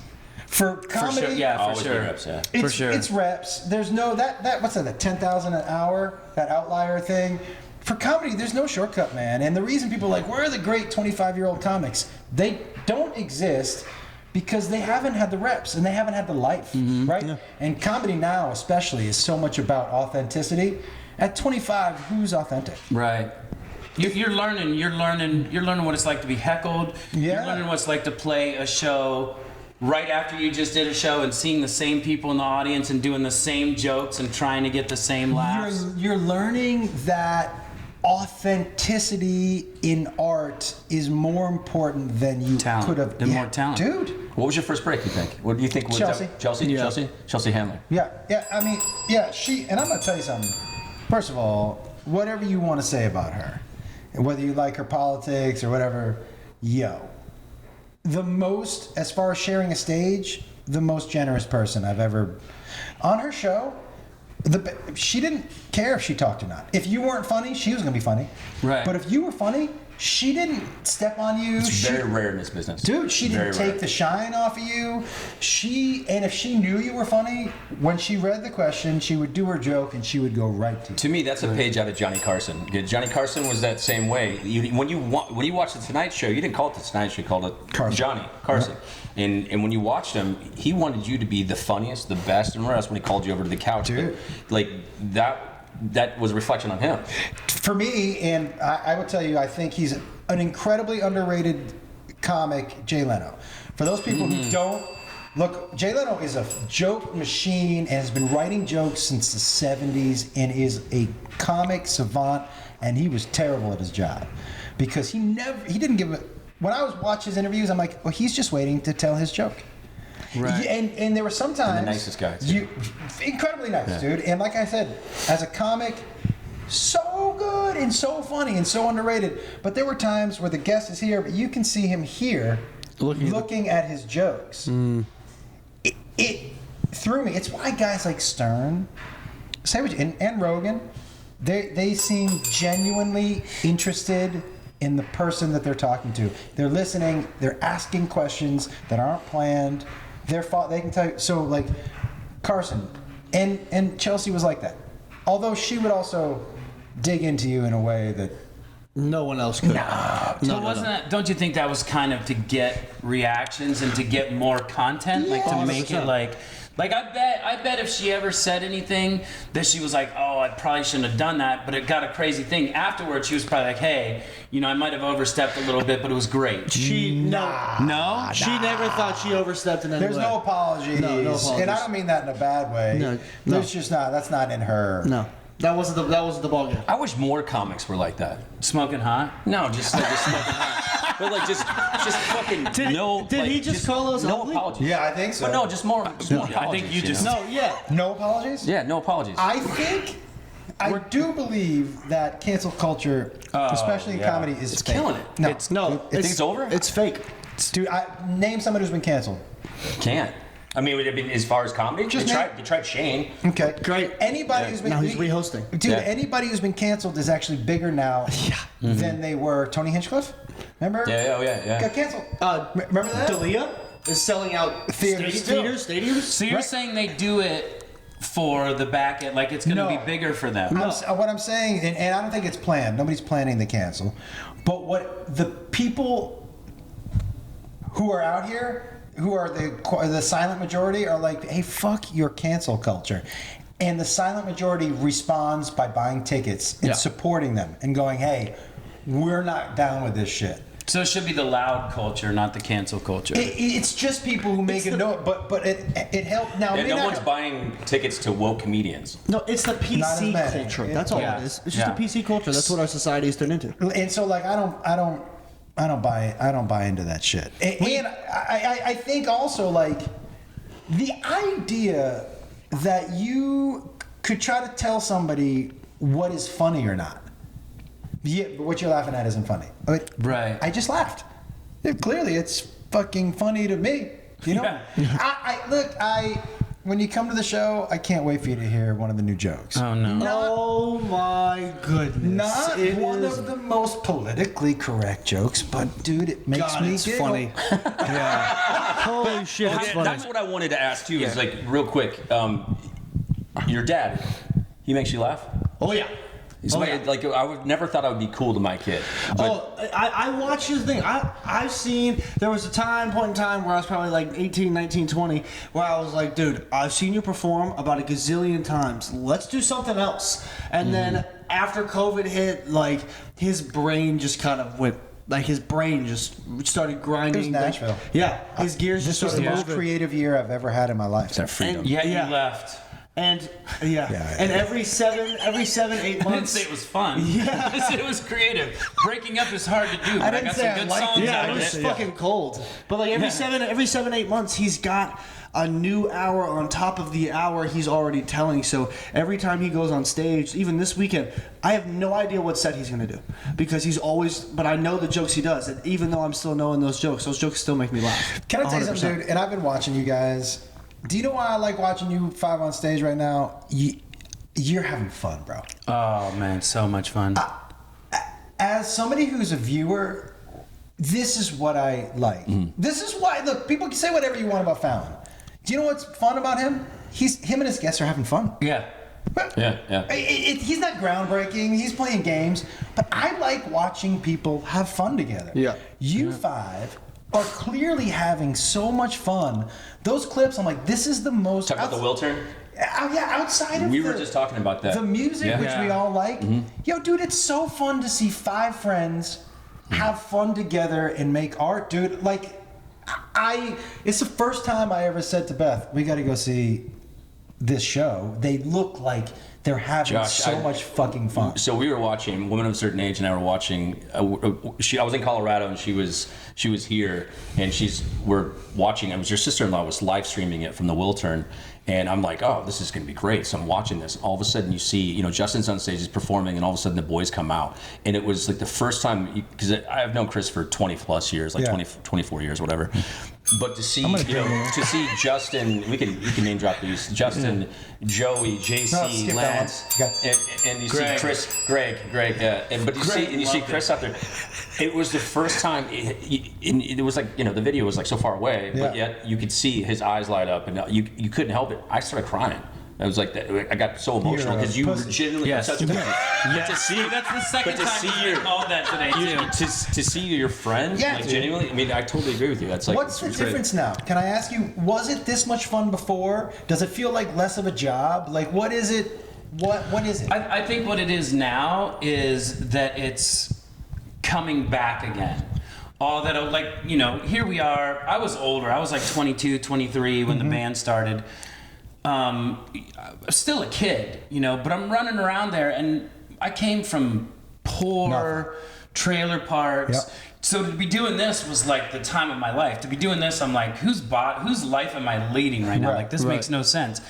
For comedy, For sure, yeah, for Always sure. be reps, yeah. It's, For sure. it's reps. There's no that what's that 10,000 an hour, that outlier thing. For comedy, there's no shortcut, man. And the reason people are like, where are the great 25-year-old comics? They don't exist because they haven't had the reps and they haven't had the life, right? Yeah. And comedy now, especially, is so much about authenticity. At 25, who's authentic? Right. You're learning what it's like to be heckled. Yeah. You're learning what it's like to play a show right after you just did a show and seeing the same people in the audience and doing the same jokes and trying to get the same laughs. You're learning that authenticity in art is more important than you could have. More talent. Dude. What was your first break, you think? What do you think? Chelsea. Chelsea Handler. Yeah. I mean, and I'm gonna tell you something. First of all, whatever you want to say about her, whether you like her politics or whatever, the most, as far as sharing a stage, the most generous person I've ever on her show. She didn't care if she talked or not. If you weren't funny, she was gonna be funny. Right. But if you were funny, she didn't step on you. It's very rare in this business. Dude, she didn't take the shine off of you. And if she knew you were funny, when she read the question, she would do her joke and she would go right to you. To me, that's a page out of Johnny Carson. Johnny Carson was that same way. When you watched the Tonight Show, you didn't call it the Tonight Show, you called it Johnny Carson. Yep. And when you watched him, he wanted you to be the funniest, the best, and else when he called you over to the couch. Dude. Like that was a reflection on him. For me, and I will tell you, I think he's an incredibly underrated comic, Jay Leno. For those people who don't, look, Jay Leno is a joke machine and has been writing jokes since the 70s and is a comic savant, and he was terrible at his job because he didn't give a, when I was watching his interviews, I'm like, well, he's just waiting to tell his joke. Right. And there were some times... And the nicest guy, too. Incredibly nice, dude. And like I said, as a comic, so good and so funny and so underrated. But there were times where the guest is here, but you can see him here looking at his jokes. It threw me. It's why guys like Stern, and Rogan, they seem genuinely interested in the person that they're talking to. They're listening. They're asking questions that aren't planned. They can tell you. So like Carson and Chelsea was like that. Although she would also dig into you in a way that no one else could. Don't you think that was kind of to get reactions and to get more content, like to make it like I bet if she ever said anything that she was like, oh, I probably shouldn't have done that, but it got a crazy thing afterwards. She was probably like, hey, I might have overstepped a little bit, but it was great. She never thought she overstepped in any way. There's no apologies. No apologies. And I don't mean that in a bad way. No. There's just not. That's not in her. No. That wasn't the ballgame. I wish more comics were like that. Smoking hot? No, just smoking hot. But like just fucking Did he just call us no ugly? apologies? Yeah, I think so. But no, just more apologies. I think you just No apologies? Yeah, no apologies. I do believe that cancel culture, especially in comedy, is It's fake. killing it. No, You think it's over? It's fake. dude. Name somebody who's been canceled. Can't. I mean, as far as comedy, they tried Shane. Okay, Great. Anybody who's been Now he's rehosting. Dude, anybody who's been canceled is actually bigger now than they were. Tony Hinchcliffe, remember? Yeah. Got canceled. Remember that? Dalia is selling out Theaters. stadiums. So you're saying they do it for the back end, like it's going to be bigger for them? What I'm saying, and I don't think it's planned. Nobody's planning the cancel. But what the people who are out here, who are the silent majority, are like, hey, fuck your cancel culture. And the silent majority responds by buying tickets and supporting them and going, hey, we're not down with this shit. So it should be the loud culture, not the cancel culture. It's just people who make it know, but it helped. Now, No one's buying tickets to woke comedians. No, it's the PC Not as culture. many. That's all it is. It's just a PC culture. That's what our society has turned into. And so, like, I don't buy into that shit. And I think also, like, the idea that you could try to tell somebody what is funny or not. Yeah, but what you're laughing at isn't funny. Right. I just laughed. Clearly, it's fucking funny to me. You know. Yeah. when you come to the show, I can't wait for you to hear one of the new jokes. Oh no. Oh my goodness! Not one of the most politically correct jokes, but dude, it makes God, me it's giggle. funny. Yeah. Holy shit! It's funny. That's what I wanted to ask too. Is like real quick. Your dad, he makes you laugh. Oh yeah. Like I would never thought I would be cool to my kid. But I watched his thing. I've seen, there was a point in time where I was probably like 18, 19, 20, where I was like, dude, I've seen you perform about a gazillion times. Let's do something else. And then after COVID hit, like his brain just kind of went, like his brain just started grinding. It was Nashville. Like, yeah, his gears just This was started the most moving. creative year I've ever had in my life. that freedom. And- Yeah, Yeah. you left. And and every 7, 8 I didn't months. say it was fun. Yeah. I said it was creative. Breaking up is hard to do, but I, didn't got say some I good liked songs it. Yeah, out it of was it. fucking cold. But like every 7, 8 months, he's got a new hour on top of the hour he's already telling. So every time he goes on stage, even this weekend, I have no idea what set he's gonna do because he's always. But I know the jokes he does, and even though I'm still knowing those jokes still make me laugh. Can I tell you 100%. something, dude? And I've been watching you guys. Do you know why I like watching you 5 on stage right now? You're having fun, bro. Oh man, so much fun. As somebody who's a viewer, this is what I like. This is why, look, people can say whatever you want about Fallon. Do you know what's fun about him? Him and his guests are having fun. Yeah. Yeah. He's not groundbreaking. He's playing games, but I like watching people have fun together. Yeah. You 5 are clearly having so much fun. Those clips, I'm like, this is the most. Talk about the Will turn. Yeah, outside of We were just talking about that. the music, Yeah. which we Yeah. all like. Yo, dude, it's so fun to see 5 friends have fun together and make art, dude. Like, it's the first time I ever said to Beth, we got to go see this show. They look like they're having Josh, so much fucking fun. So we were watching. Women of a Certain Age and I were watching. I was in Colorado and she was here, and we're watching. It was your sister-in-law was live streaming it from the Will turn, and I'm like, oh, this is gonna be great. So I'm watching this. All of a sudden, you see, Justin's on stage, he's performing, and all of a sudden the boys come out, and it was like the first time because I've known Chris for 20 plus years, like 24 years, whatever. But to see, to see Justin, we can name drop these. Justin, Joey, JC, skip that Lance, one. and you Greg. see Chris, Greg, but you see Chris out there. It was the first time. It was like the video was like so far away, but yet you could see his eyes light up, and you couldn't help it. I started crying. I was like, I got so emotional You're a because you were pussy. genuinely Yes. such a. Yeah. To see that's the second But to time see you your- called that today too. To see your friend, Yeah, like dude. genuinely. I mean, I totally agree with you. That's like. What's the it's great. difference now? Can I ask you, was it this much fun before? Does it feel like less of a job? Like, what is it? What is it? I think what it is now is that it's coming back again. All that, like, here we are. I was older. I was like 22, 23 when the band started. Still a kid, but I'm running around there, and I came from poor trailer parks. Yep. So to be doing this was like the time of my life. To be doing this, I'm like, whose life am I leading right now? Right, Like, this makes no sense.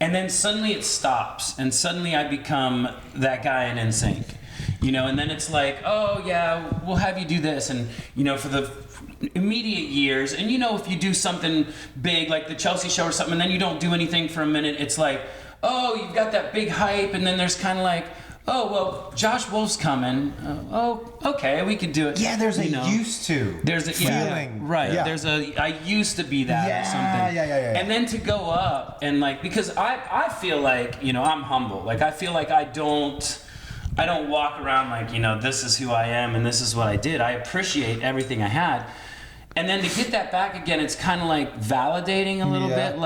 And then suddenly it stops, and suddenly I become that guy in NSYNC. And then it's like, oh yeah, we'll have you do this, and for the immediate years, and if you do something big like the Chelsea show or something, and then you don't do anything for a minute, it's like, oh, you've got that big hype, and then there's kind of like, oh well, Josh Wolf's coming. Oh, okay, we could do it. Yeah, there's a used to. There's a feeling. right. Yeah. There's a I used to be that or something. Yeah. And then to go up and like, because I feel like I'm humble. Like I feel like I don't walk around like this is who I am and this is what I did. I appreciate everything I had. And then to get that back again, it's kind of like validating a little bit.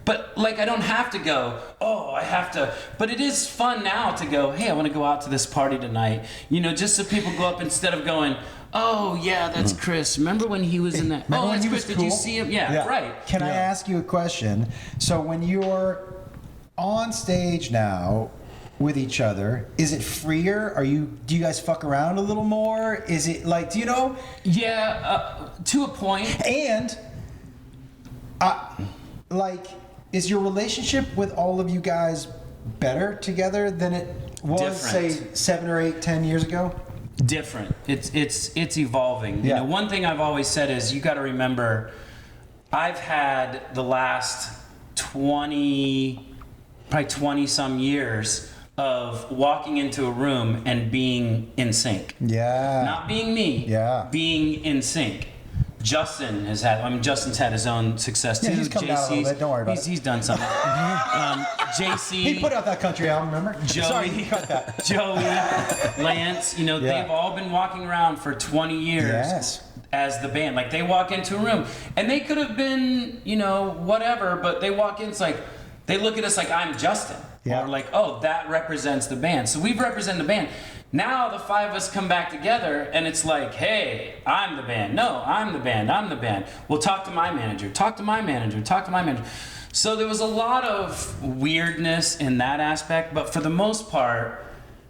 But I don't have to go, oh, I have to. But it is fun now to go, hey, I want to go out to this party tonight. Just so people go up instead of going, oh, yeah, that's Chris. Remember when he was in that? Remember Oh, when that's he Chris. was Did you cool? see him? Yeah, right. Can I ask you a question? So when you're on stage now with each other, is it freer? Do you guys fuck around a little more? Is it like, do you know? Yeah, to a point. And is your relationship with all of you guys better together than it was, Different. say, 7 or 8, 10 years ago? Different. It's evolving. Yeah. One thing I've always said is you got to remember, I've had the last probably 20 some years of walking into a room and being in sync. Yeah. Not being me. Yeah. Being in sync. Justin's had his own success too. Yeah, he's come down a little bit. Don't worry about it. He's done something. JC. He put out that country album, remember? Joey, Sorry, he cut that. Joey, Lance, Yeah. they've all been walking around for 20 years Yes. as the band. Like, they walk into a room, and they could have been, whatever, but they walk in, it's like, they look at us like, I'm Justin. Yeah. Or like, oh, that represents the band. So we've represented the band. Now the five of us come back together, and it's like, hey, I'm the band. No, I'm the band. I'm the band. Well, talk to my manager. Talk to my manager. Talk to my manager. So there was a lot of weirdness in that aspect, but for the most part,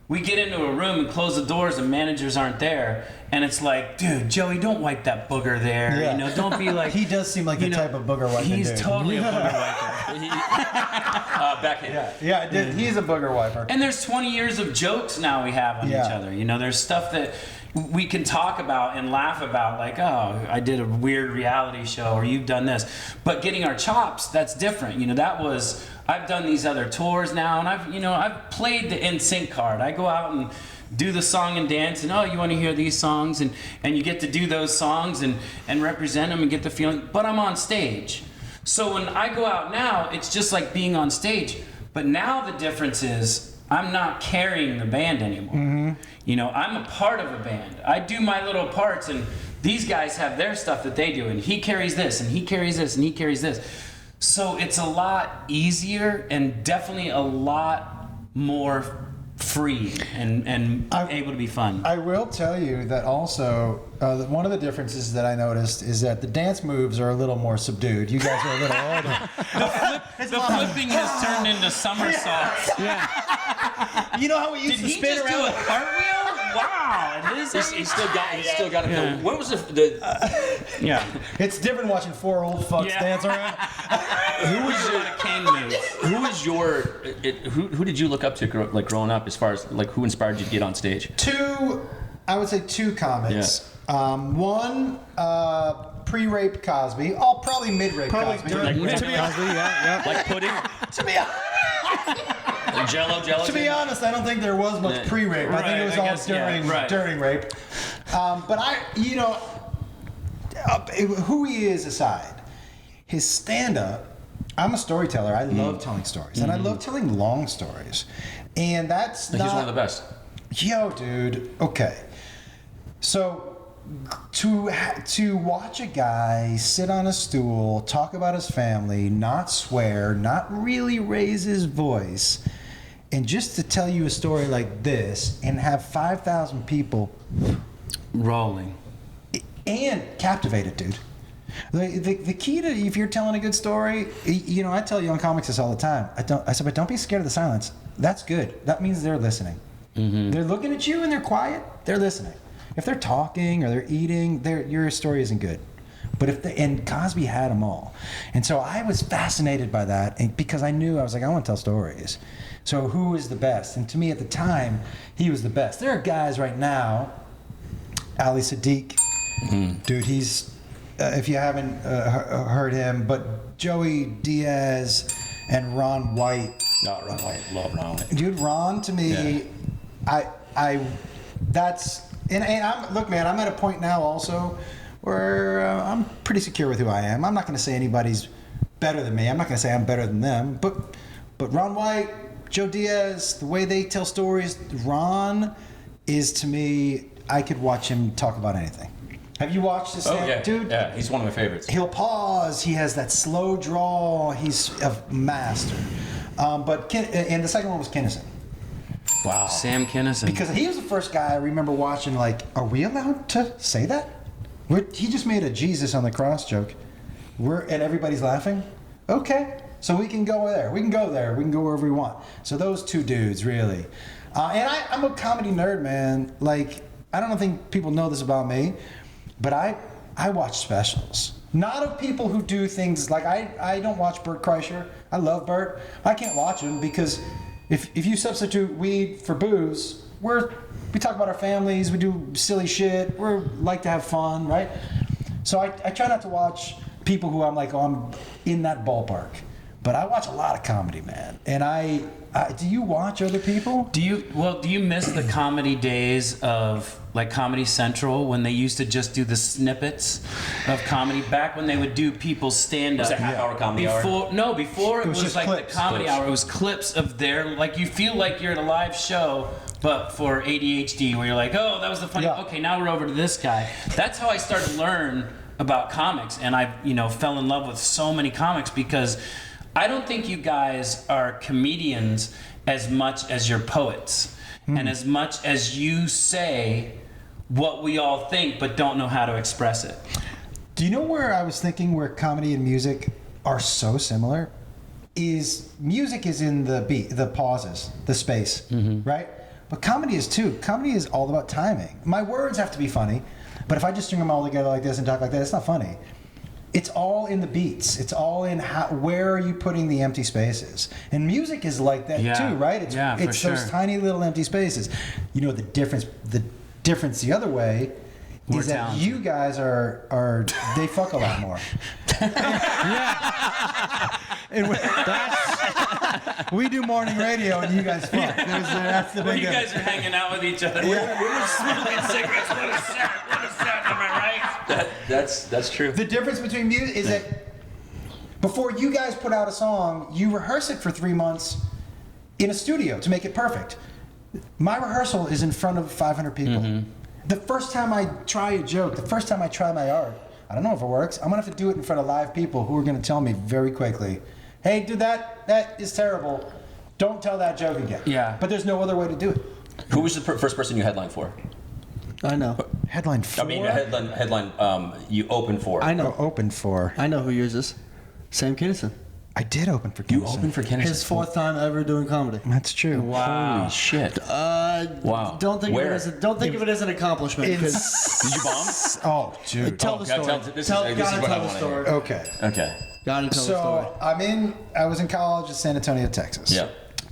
we get into a room and close the doors and managers aren't there, and it's like, dude, Joey, don't wipe that booger there. Yeah. Don't be like... He does seem like the type of booger wiping He's dude. totally a booger wiper. Backhand. Yeah, he's a booger wiper. And there's 20 years of jokes now we have on Yeah. each other. There's stuff that we can talk about and laugh about, like, oh, I did a weird reality show, or you've done this. But getting our chops, that's different. I've done these other tours now, and I've played the NSYNC card. I go out and do the song and dance, and you want to hear these songs, and you get to do those songs and represent them and get the feeling. But I'm on stage. So when I go out now, it's just like being on stage. But now the difference is I'm not carrying the band anymore. Mm-hmm. I'm a part of a band. I do my little parts, and these guys have their stuff that they do, and he carries this, and he carries this, and he carries this. So it's a lot easier and definitely a lot more free and able to be fun. I will tell you that also, one of the differences that I noticed is that the dance moves are a little more subdued. You guys are a little older. The flipping has turned into somersaults. You know how we used Did to he spin just do a around? cartwell? Wow. He's still got it. Yeah. What was the Yeah. It's different watching four old fucks Yeah. dance around. who did you look up to growing up, as far as like who inspired you to get on stage? I would say two comics. One, pre-rape Cosby. Oh, probably mid-rape Cosby. Like pudding? To be Jello. To be honest, I don't think there was much pre-rape. I think it was all during rape. But who he is aside, his stand-up, I'm a storyteller. I love telling stories. And I love telling long stories. And that's He's one of the best. Yo, dude. Okay. So to watch a guy sit on a stool, talk about his family, not swear, not really raise his voice, and just to tell you a story like this and have 5,000 people Rolling. and captivated, dude. The key to, if you're telling a good story, I tell young comics this all the time. I said, but don't be scared of the silence. That's good. That means they're listening. Mm-hmm. They're looking at you and they're quiet. They're listening. If they're talking or they're eating, your story isn't good. But and Cosby had them all, and so I was fascinated by that, and because I was like, I want to tell stories. So who is the best? And to me at the time, he was the best. There are guys right now, Ali Sadiq, dude. He's if you haven't heard him, but Joey Diaz and Ron White. No, Ron White. Love Ron White. Dude, Ron to me, that's. And look, man, I'm at a point now also where I'm pretty secure with who I am. I'm not going to say anybody's better than me. I'm not going to say I'm better than them. But Ron White, Joe Diaz, the way they tell stories, Ron is, to me, I could watch him talk about anything. Have you watched this? Dude? Yeah, he's one of my favorites. He'll pause. He has that slow draw. He's a master. And the second one was Kinison. Wow. Sam Kinison. Because he was the first guy I remember watching, like, are we allowed to say that? He just made a Jesus on the cross joke. And everybody's laughing? Okay. So we can go there. We can go there. We can go wherever we want. So those two dudes, really. And I'm a comedy nerd, man. Like, I don't think people know this about me, but I watch specials. Not of people who do things like, I don't watch Bert Kreischer. I love Bert. I can't watch him because if you substitute weed for booze, we talk about our families, we do silly shit, we like to have fun, right? So I try not to watch people who I'm like, I'm in that ballpark. but I watch a lot of comedy, man. And I do you watch other people? Do you miss the comedy days of like Comedy Central when they used to just do the snippets of comedy back when they would do people's stand-up? Was it half-hour comedy hour? No, before it was just like clips. the comedy hour. It was clips of their, like, you feel like you're at a live show, but for ADHD, where you're like, oh, that was the funny. Yeah. Okay, now we're over to this guy. That's how I started to learn about comics, and I fell in love with so many comics because I don't think you guys are comedians as much as you're poets, and as much as you say what we all think but don't know how to express it. Do you know where I was thinking where comedy and music are so similar? Is music is in the beat, the pauses, the space, right? But comedy is too. Comedy is all about timing. My words have to be funny, but if I just string them all together like this and talk like that, it's not funny. It's all in the beats. It's all in where are you putting the empty spaces. And music is like that too, right? It's for sure. those tiny little empty spaces. You know, the difference the other way More is that talented. you guys are they fuck a lot more. And we do morning radio and you guys fuck. That's the When big you guys are hanging out with each other, we're smoking cigarettes. What is that? Am I right? That's true. The difference between music is that before you guys put out a song, you rehearse it for 3 months in a studio to make it perfect. My rehearsal is in front of 500 people. The first time I try a joke, the first time I try my art, I don't know if it works. I'm gonna have to do it in front of live people who are gonna tell me very quickly, "Hey, dude, that is terrible. Don't tell that joke again." Yeah. But there's no other way to do it. Who was the first person you headlined for? I know. Headline 4. I mean, headline you opened for. I know. Open for. I know who yours is. Sam Kinison. I did open for You Kinnison. opened for Kennedy. His 4th time ever doing comedy. That's true. Wow. Holy shit. Wow. Don't think Where? of it as an accomplishment. Did you bomb? Oh, dude. Tell the story. This is Gotta what I tell the wanna story. Okay. Okay. Gotta tell the story. So I was in college in San Antonio, Texas. Yeah.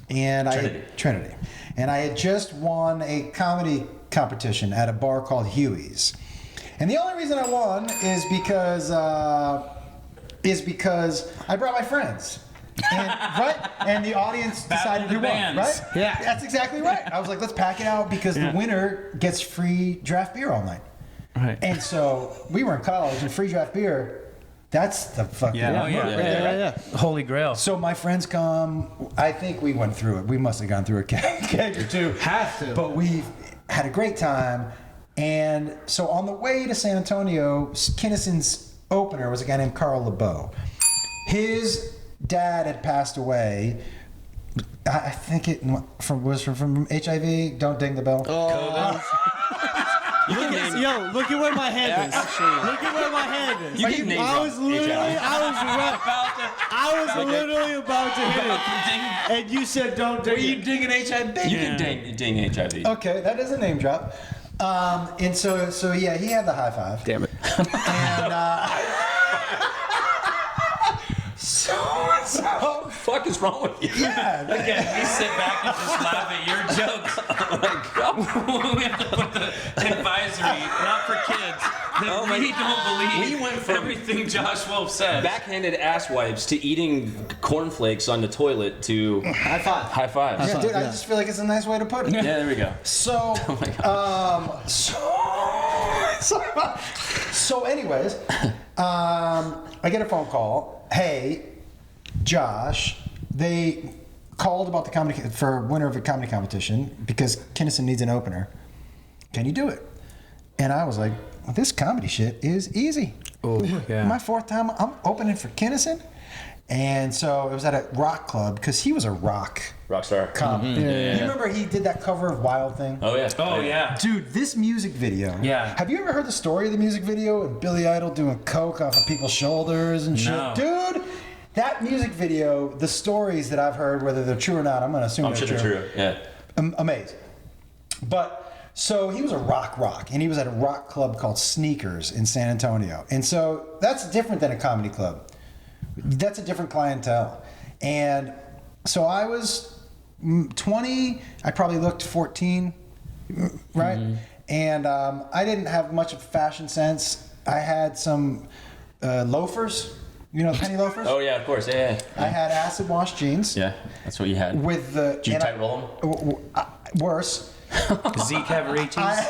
And Trinity. And I had just won a comedy competition at a bar called Huey's. And the only reason I won is because I brought my friends. And, right? And the audience decided the who won, bands. right? Yeah. That's exactly right. I was like, let's pack it out because the winner gets free draft beer all night. Right. And so we were in college and free draft beer, that's the fucking Yeah, oh, yeah. move right there, right? Holy Grail. So my friends come. I think we went through it. We must have gone through a keg or two. Have to. But we had a great time. And so on the way to San Antonio, Kinnison's opener was a guy named Carl LeBeau. His dad had passed away. I think it was from HIV. Don't ding the bell. Yo, look at where my hand is. Look at where my hand is. You can name I drop was literally about to hit it. And you said don't ding it. dinging HIV? You can ding HIV. Okay, that is a name drop. And so yeah, he had the high five. Damn it. And so What the fuck is wrong with you? yeah, Again, we sit back and just laugh at your jokes. We have to put the advisory, not for kids, that we don't believe We went from everything Josh Wolf says. backhanded ass wipes to eating cornflakes on the tolit to High five. high fives. yeah, dude, I yeah. just feel like it's a nice way to put it. Yeah, there we go. So, so anyways, I get a phone call. Hey, Josh, they called about the comedy for winner of a comedy competition because Kinnison needs an opener. Can you do it? And I was like, well, this comedy shit is easy. Oh, yeah. My 4th time, I'm opening for Kinnison. And so it was at a rock club because he was a rock Rockstar. comic. Mm-hmm. You remember he did that cover of Wild Thing? Oh yeah. Oh, yeah. Dude, this music video. Yeah. Have you ever heard the story of the music video and Billy Idol doing coke off of people's shoulders and shit? No. Dude, that music video, the stories that I've heard, whether they're true or not, I'm going to assume I'm they're sure true. they're true. Yeah. Amazing. But so he was a rock, and he was at a rock club called Sneakers in San Antonio. And so that's different than a comedy club. That's a different clientele. And so I was 20, I probably looked 14, right? Mm-hmm. And I didn't have much of fashion sense. I had some loafers You know, penny loafers. Oh yeah, of course. Yeah. I had acid wash jeans. Yeah, that's what you had. With the. Did you and tight roll them? Worse. Z Cavaricis.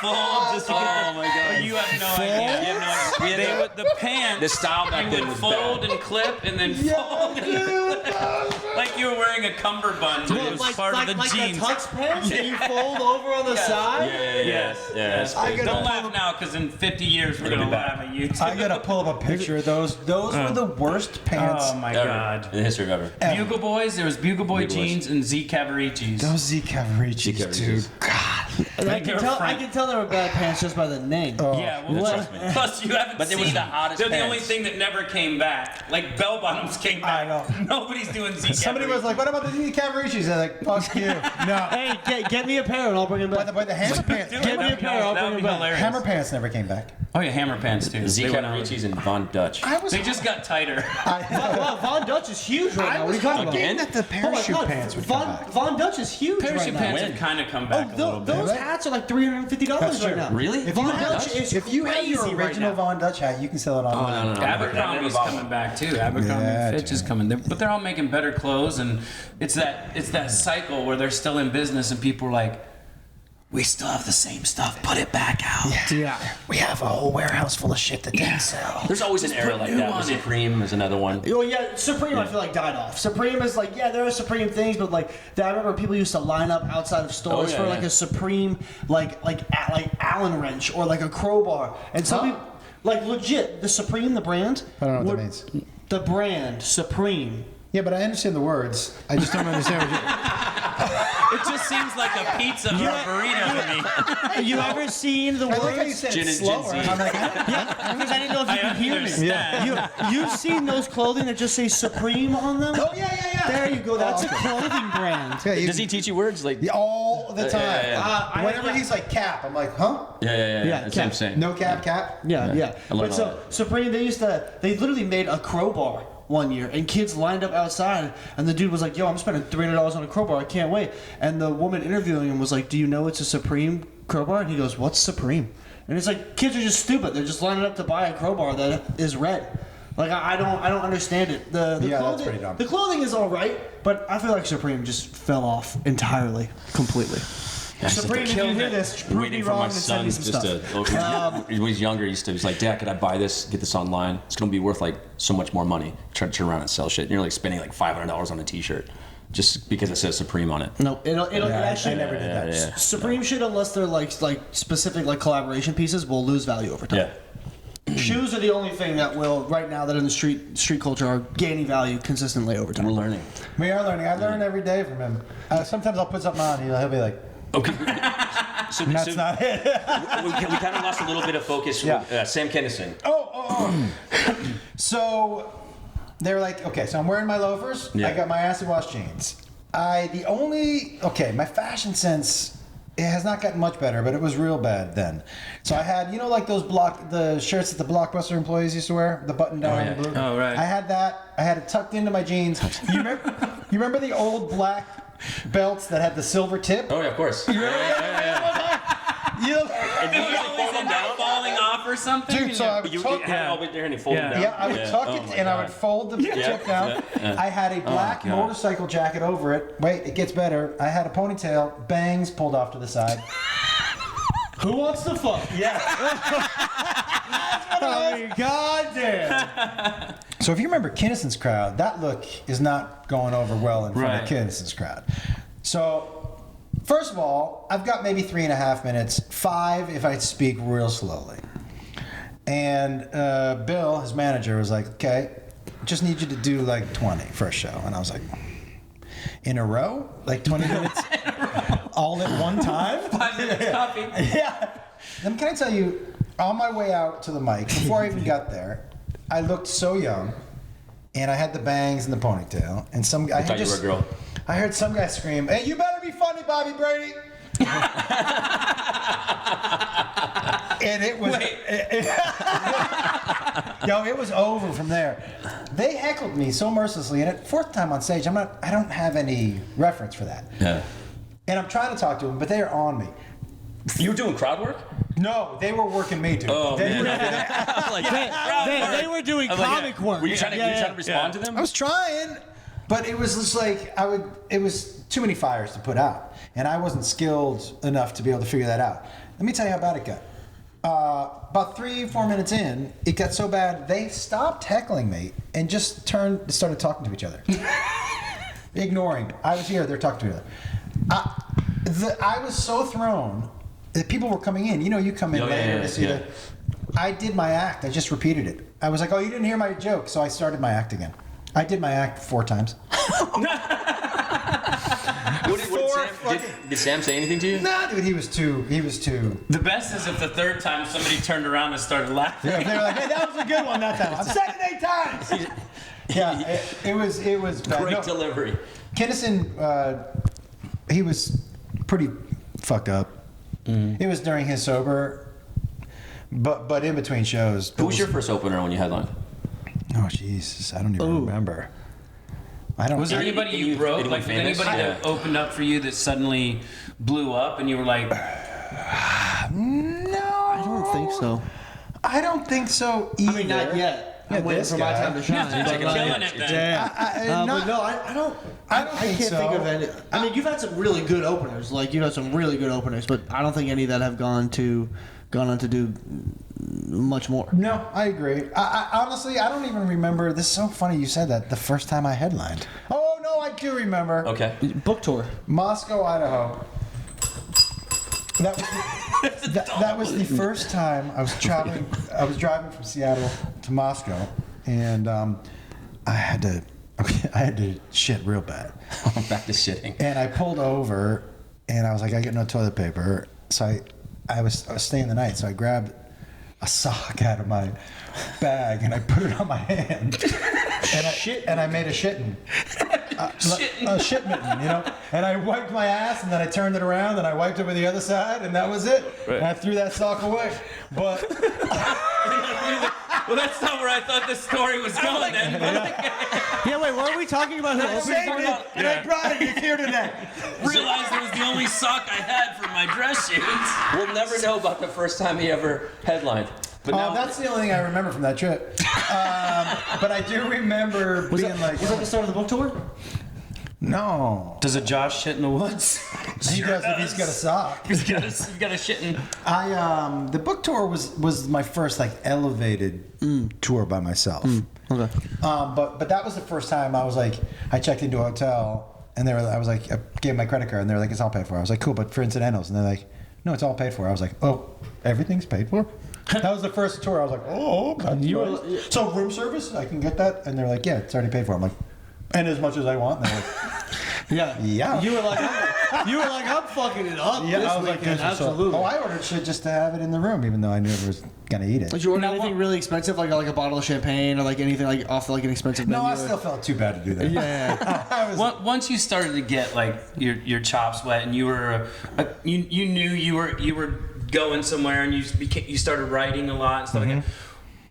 Oh my god! You have no idea. You have no idea. They would the pants. The style back then would was fold bad. and clip and then fold and clip. Like you were wearing a cummerbund. It was part of the jeans. Like tux pants that you fold over on the side? Yes. Don't laugh now, because in 50 years we're gonna laugh at you. I gotta pull up a picture of those. Those were the worst pants. Oh my god! In the history of ever. Bugle Boys. There was Bugle Boy jeans and Z Cavaricis. Those Z Cavaricis, dude. God. I can tell they were bad pants just by the name. Yeah, well, plus you haven't But it seen was the them. hottest They're the pants. only thing that never came back. Like bell bottoms came back. I know. Nobody's doing Z. Somebody was like, "What about the Z Cavaricis?" They're like, "Fuck you." No. Hey, get me a pair and I'll bring them back. But the hammer pants. Get me a pair, I'll that bring would them be back. hilarious. Hammer pants never came back. Oh yeah, hammer pants too. Z They went out. Cavaricis and Von Dutch. They just got tighter. Wow, Von Dutch is huge right now. What are you talking about? Again? that the parachute pants would come back. Von Dutch is huge Parachute right now. pants When? have kind of come back a little bit. Those hats are like $350 That's right true. now. Really? If you, Von have, Dutch is if you have your crazy right original now. Von Dutch hat, you can sell it online. No. Abercrombie's coming back too. Abercrombie Yeah, and Fitch is dude. coming. But they're all making better clothes, and it's that cycle where they're still in business, and people are like, "We still have the same stuff. Put it back out." Yeah. We have a whole warehouse full of shit that didn't sell. There's always an era put like new that. on it. Supreme is another one. Oh yeah, Supreme I feel like died off. Supreme is like, yeah, there are Supreme things, but like I remember people used to line up outside of stores for like a Supreme like Allen wrench or like a crowbar, and some people like legit the Supreme the brand. I don't know what that would- means. The brand Supreme. Yeah, but I understand the words. I just don't understand what you. It just seems like a pizza or a burrito to me. Have you ever seen the I like how you words? said Gin it and slower. ginseng. I'm like, Because I didn't know if you could hear me. understand. You've seen those clothing that just say Supreme on them? oh yeah. There you go. That's a clothing brand. Yeah, you, Does he teach you words like? all the time? yeah. Whenever he's like cap, I'm like, huh? Yeah. Yeah, That's what I'm cap. saying. No cap. Yeah. I learned But so all that. Supreme, they literally made a crowbar one year, and kids lined up outside, and the dude was like, "Yo, I'm spending $300 on a crowbar. I can't wait." And the woman interviewing him was like, "Do you know it's a Supreme crowbar?" And he goes, "What's Supreme?" And it's like kids are just stupid. They're just lining up to buy a crowbar that is red. Like I don't understand it. The Yeah, that's clothing, pretty dumb. The clothing is all right, but I feel like Supreme just fell off entirely, completely. Supreme, if you hear this, prove me Waiting for wrong my and send son me some just stuff. to. When he's younger, he was like, "Dad, could I buy this? Get this online? It's gonna be worth like so much more money." Try to turn around and sell shit. And you're like spending like $500 on a T-shirt just because it says Supreme on it. No, it'll I actually never did that. Yeah. Supreme shit, unless they're like specific like collaboration pieces, will lose value over time. Yeah. Shoes are the only thing that will right now that in the street culture are gaining value consistently over time. We're learning. We are learning. I learn every day from him. Sometimes I'll put something on, and he'll be like, Okay. So, "That's not it." we kind of lost a little bit of focus Yeah. with Sam Kinison. So they're like, okay, so I'm wearing my loafers. Yeah. I got my acid wash jeans. My fashion sense, it has not gotten much better, but it was real bad then. So I had, like the shirts that the Blockbuster employees used to wear, the button down. Oh, yeah. blue. Oh, right. I had that. I had it tucked into my jeans. You remember the old black belts that had the silver tip? Oh yeah, of course. You Did you always end up falling off or something? Dude, so I would You tuck had it all the way there and you fold Yeah. it down. Yeah, I would tuck Oh it my and I would God. fold the tip down. yeah. I had a black God. motorcycle jacket over it. Wait, it gets better. I had a ponytail, bangs pulled off to the side. Who wants to fuck? Yeah. I mean, goddamn. So if you remember Kinnison's crowd, that look is not going over well in front Right. of Kinnison's crowd. So, first of all, I've got maybe 3.5 minutes, 5 if I speak real slowly. And Bill, his manager, was like, "Okay, just need you to do like 20 for a show." And I was like, "In a row? Like 20 minutes all at one time?" 5 minutes copy. Yeah. Then can I tell you, on my way out to the mic, before I even got there, I looked so young, and I had the bangs and the ponytail, and some guy. I thought you were a girl. I heard some guy scream, "Hey, you better be funny, Bobby Brady!" And it was. Yo, it was over from there. They heckled me so mercilessly, and at fourth time on stage, I don't have any reference for that. Yeah. And I'm trying to talk to them, but they are on me. You were doing crowd work? No, they were working me, dude. Oh, They were- They were doing comic work. Were you trying to respond to them? I was trying, but it was just like it was too many fires to put out, and I wasn't skilled enough to be able to figure that out. Let me tell you how bad it got. About 3-4 minutes in, it got so bad they stopped heckling me and just started talking to each other, ignoring. I was here, they're talking to each other. I was so thrown that people were coming in. You know, you come in later to see the. I did my act. I just repeated it. I was like, "Oh, you didn't hear my joke," so I started my act again. I did my act 4 times. Did Sam say anything to you? Nah, dude, he was too. The best is if the third time somebody turned around and started laughing. Yeah, they were like, "Hey, that was a good one that time." I'm saying it 8 times. Yeah, it was bad. Great delivery. Kinnison, he was pretty fucked up. It was during his sober, but in between shows. Who was your first opener when you headlined? Oh Jesus, I don't even remember. I don't. Was there anybody you broke? Like, did anybody that opened up for you that suddenly blew up and you were like, No, I don't think so. I don't think so either. I mean, not yet. I'm waiting for my time to shine. killing it then? But no, I don't. I think can't so. think of any. I mean, you've had some really good openers. Like you've had some really good openers, but I don't think any that have gone on to do much more. No, I agree. I honestly, I don't even remember. This is so funny you said that. The first time I headlined. Oh no, I do remember. Okay. Book tour. Moscow, Idaho. That was the first time I was traveling. I was driving from Seattle to Moscow, and I had to shit real bad. Back to shitting. And I pulled over, and I was like, I get no toilet paper, so I was staying the night, so I grabbed a sock out of my bag and I put it on my hand, and I made a shitting. A shit mitten, you know, and I wiped my ass, and then I turned it around, and I wiped it with the other side, and that was it. Right. And I threw that sock away. But well, that's not where I thought the story was going. Then. Yeah, wait, what are we talking about? I saved it, and I brought it here today. Realized it was the only sock I had for my dress shoots. We'll never know about the first time he ever headlined. But now, that's the only thing I remember from that trip. But I do remember Was being that the start of the book tour? No. Does a Josh shit in the woods? He does if he's got a sock. He's got a shit in. The book tour was my first like elevated tour by myself. Okay. But that was the first time I was like, I checked into a hotel, and I was like, I gave my credit card, and they were like, it's all paid for. I was like, cool, but for incidentals, and they're like, no, it's all paid for. I was like, oh, everything's paid for. That was the first tour. I was like, oh, okay. So room service, I can get that, and they're like, yeah, it's already paid for. I'm like, and as much as I want. And they're like, yeah. You were like, I'm fucking it up. Yeah, this I was like, weekend. Absolutely. I ordered shit just to have it in the room, even though I knew I was gonna eat it. Did you order anything really expensive, like a bottle of champagne, or like anything like off like an expensive menu? No, I still felt too bad to do that. Yeah. Once you started to get like your chops wet, and you were you knew you were going somewhere, and you started writing a lot and stuff like that.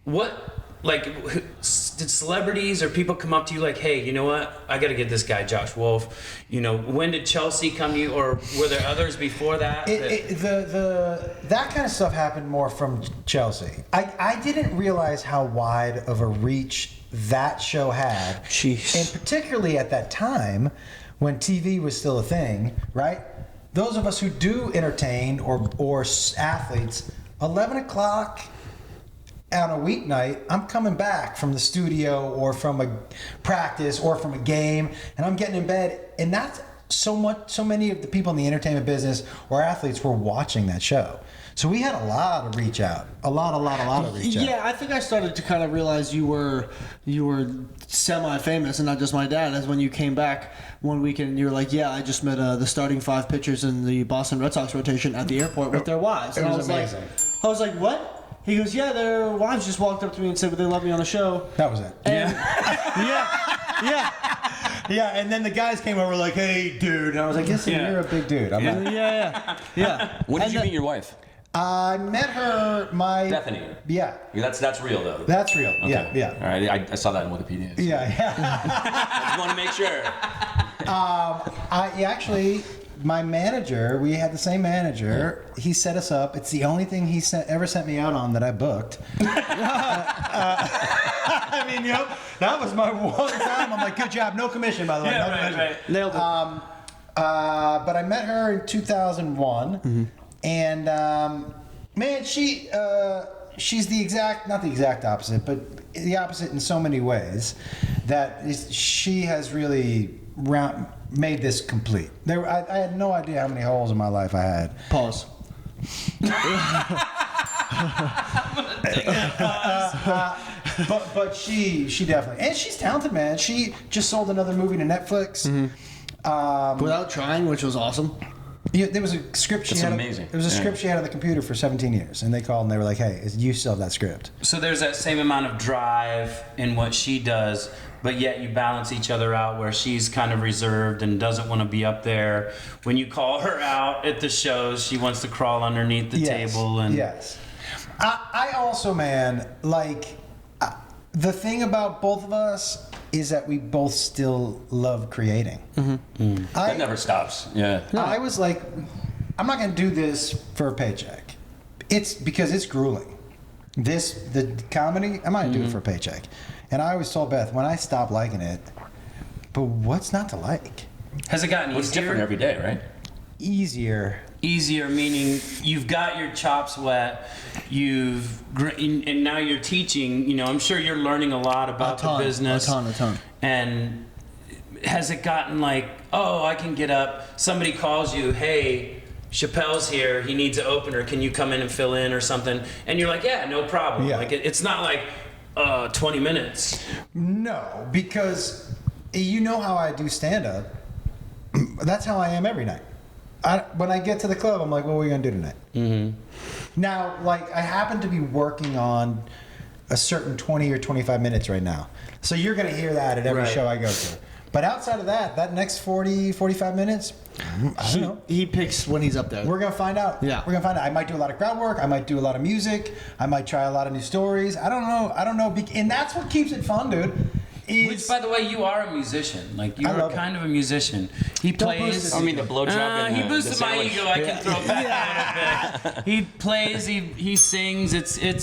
What? Like, did celebrities or people come up to you like, hey, you know what? I got to get this guy, Josh Wolf. You know, when did Chelsea come to you, or were there others before that? That kind of stuff happened more from Chelsea. I didn't realize how wide of a reach that show had. Jeez. And particularly at that time when TV was still a thing, right? Those of us who do entertain or athletes, 11 o'clock on a weeknight, I'm coming back from the studio or from a practice or from a game, and I'm getting in bed, and that's so many of the people in the entertainment business or athletes were watching that show. So we had a lot of reach out, a lot of reach out. Yeah, I think I started to kind of realize you were semi-famous and not just my dad. As when you came back one weekend and you were like, yeah, I just met the starting 5 pitchers in the Boston Red Sox rotation at the airport with their wives. And It was amazing. I was like, what? He goes, yeah, their wives just walked up to me and said, well, they love me on the show. That was it. And, Yeah, and then the guys came over like, hey, dude. And I was like, listen, you're a big dude. I'm not. yeah. when did you meet your wife? I met her, Bethany. Yeah. That's real though. That's real. Okay. Yeah. All right, I saw that in Wikipedia. So. Yeah. I just want to make sure. I actually, my manager, we had the same manager. He set us up. It's the only thing he ever sent me out on that I booked. I mean, that was my one time. I'm like, good job. No commission, by the way. Yeah, no commission. right. Nailed it. But I met her in 2001, and man, she's not the exact opposite, but the opposite in so many ways. She has really made this complete. I had no idea how many holes in my life I had. Pause. But she definitely, and she's talented, man. She just sold another movie to Netflix. Without trying, which was awesome. Yeah, there was a script she That's had. amazing. There was a script she had on the computer for 17 years, and they called and they were like, "Hey, you still have that script?" So there's that same amount of drive in what she does, but yet you balance each other out where she's kind of reserved and doesn't want to be up there. When you call her out at the shows, she wants to crawl underneath the table. And yes. I also, man, the thing about both of us is that we both still love creating. That never stops. Yeah. I was like, I'm not going to do this for a paycheck. It's because it's grueling. The comedy, I'm not going to do it for a paycheck. And I always told Beth, when I stop liking it, but what's not to like? has it gotten It's easier? different every day, right? Easier. Easier meaning you've got your chops wet, and now you're teaching. I'm sure you're learning a lot about the business. A ton. And has it gotten like, oh, I can get up, somebody calls you, hey, Chappelle's here, he needs an opener, can you come in and fill in or something? And you're like, yeah, no problem. Yeah. Like it's not like 20 minutes. No, because you know how I do stand-up. That's how I am every night. When I get to the club, I'm like, what are we going to do tonight? Mm-hmm. Now, I happen to be working on a certain 20 or 25 minutes right now. So you're going to hear that at every show I go to. But outside of that next 40, 45 minutes, I don't know. He picks when he's up there. We're going to find out. Yeah. We're going to find out. I might do a lot of crowd work. I might do a lot of music. I might try a lot of new stories. I don't know. And that's what keeps it fun, dude. Which, by the way, you are a musician. You I are love kind of a musician. He plays. I mean, the blowjob and he the boosted my sandwich. ego. I can throw back a little bit. He plays. He sings. It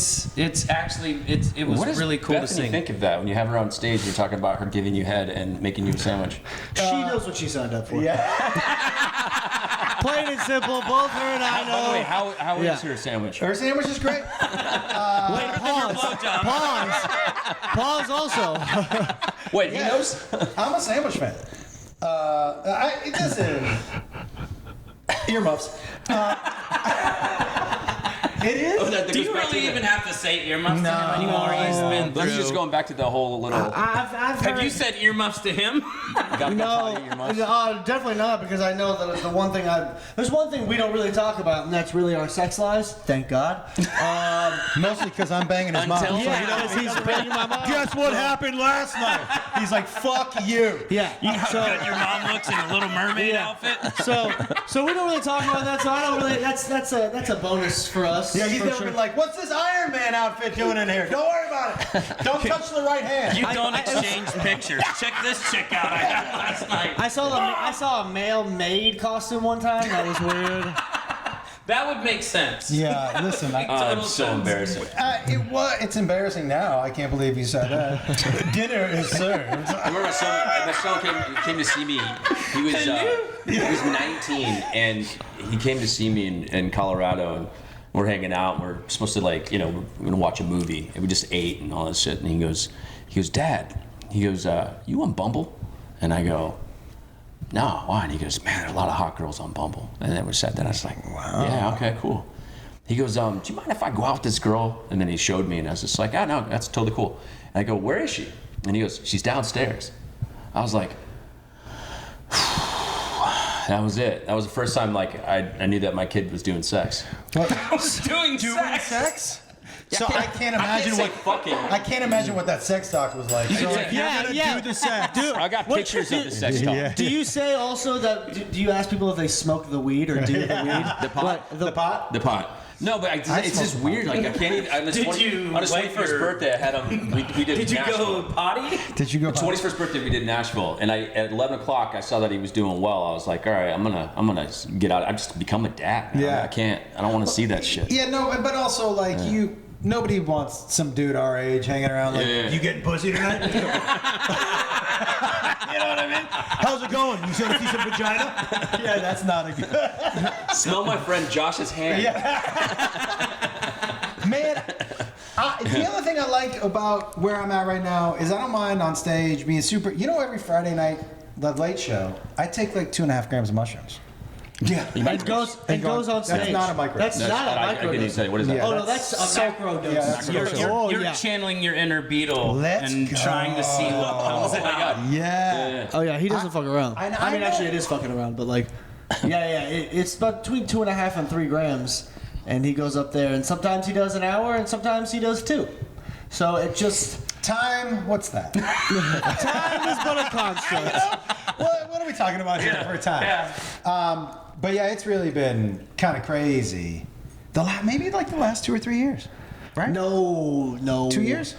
was What does really cool to Bethany sing. think of that when you have her on stage? You're talking about her giving you head and making you a sandwich. She knows what she signed up for. Yeah. Plain and simple. Both her and I By the way, know. how is her sandwich? Her sandwich is great. Wait, pause also. Wait, he knows? I'm a sandwich fan. Listen, earmuffs. It is. Do you really even have to say earmuffs to him anymore? He's been Let's just through. going back to the whole little. I've Have heard, you said earmuffs to him? No, definitely not, because I know that the one thing there's one thing we don't really talk about, and that's really our sex lives. Thank God. Mostly because I'm banging his mom. Until- Yeah, he's banging my mom. Guess what happened last night? He's like, "Fuck you." Yeah. So Your mom looks in a Little Mermaid outfit. so we don't really talk about that. So I don't really. That's a bonus for us. Yeah, he's for never sure. been like, "What's this Iron Man outfit doing in here?" Don't worry about it. Don't touch the right hand. You don't exchange pictures. Check this chick out I had last night. I saw a male maid costume one time. That was weird. That would make sense. Yeah, listen. I'm so embarrassing. It's embarrassing now. I can't believe you said that. Dinner is served. I remember my son came to see me. He was 19 and he came to see me in Colorado, and we're hanging out. And we're supposed to we're gonna watch a movie, and we just ate and all this shit. And he goes, Dad. He goes, you on Bumble? And I go, no, why? And he goes, man, there are a lot of hot girls on Bumble. And then we sat there, and I was like, wow. Yeah, okay, cool. He goes, do you mind if I go out with this girl? And then he showed me, and I was just like, no, that's totally cool. And I go, where is she? And he goes, she's downstairs. I was like, that was it. That was the first time I knew that my kid was doing sex. Doing sex? So I can't imagine I can't imagine what that sex talk was like. So Yeah. do the sex. Dude, I got pictures of the sex talk. Yeah. do you say also that? Do you ask people if they smoke the weed or do the weed? The pot. The pot? The pot. No, but it's just weird. Like I can't even. On his Did 20 you on his wipe 21st your- birthday, I had him. We did. Did you Nashville. go potty? Did you go? 21st birthday we did in Nashville, and at 11 o'clock I saw that he was doing well. I was like, all right, I'm gonna get out. I just become a dad. Man. Yeah. I can't. I don't want to see that shit. Yeah, no, but also like nobody wants some dude our age hanging around like, Yeah. you getting pussy tonight? You know what I mean? How's it going? You want to see some vagina? Yeah, that's not a good. Smell my friend Josh's hand. Man, the other thing I like about where I'm at right now is I don't mind on stage being super. You know, every Friday night, the late show, I take like 2.5 grams of mushrooms. Yeah, And goes on stage. That's not a micro. That's not a I micro. couldn't even say what is that. Yeah. Oh no, that's a macro dose. Yeah, that's You're yeah. channeling your inner Beetle Let's and go. trying to see what comes Oh my out. god. Yeah. Oh yeah, he doesn't fuck around. I mean, know. actually, it is fucking around, but like, it's about between 2.5 and 3 grams, and he goes up there, and sometimes he does an hour, and sometimes he does 2. So it just Time, what's that? time is but a construct. what are we talking about here for time? Yeah. But yeah, it's really been kind of crazy. Maybe like the last 2 or 3 years, right? No. 2 years?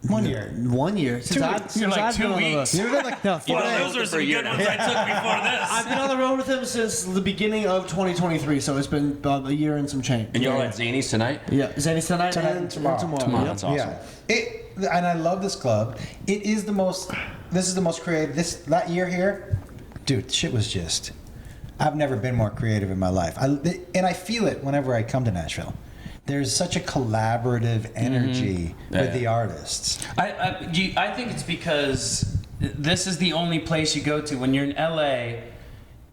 1 year. 1 year. Since Two- I've, you're since like I've 2 been on the road. weeks. You've been like No, You know, 4 days. those are some good ones I took before this. I've been on the road with him since the beginning of 2023, so it's been about a year and some change. And you're all at Zany's tonight? Yeah, Zany's tonight, Tonight and and tomorrow. Tomorrow, Yep. that's awesome. Yeah. And I love this club. It is the most. This is the most creative. That year here, dude, shit was just. I've never been more creative in my life. And I feel it whenever I come to Nashville. There's such a collaborative energy with the artists. I think it's because this is the only place you go to when you're in LA.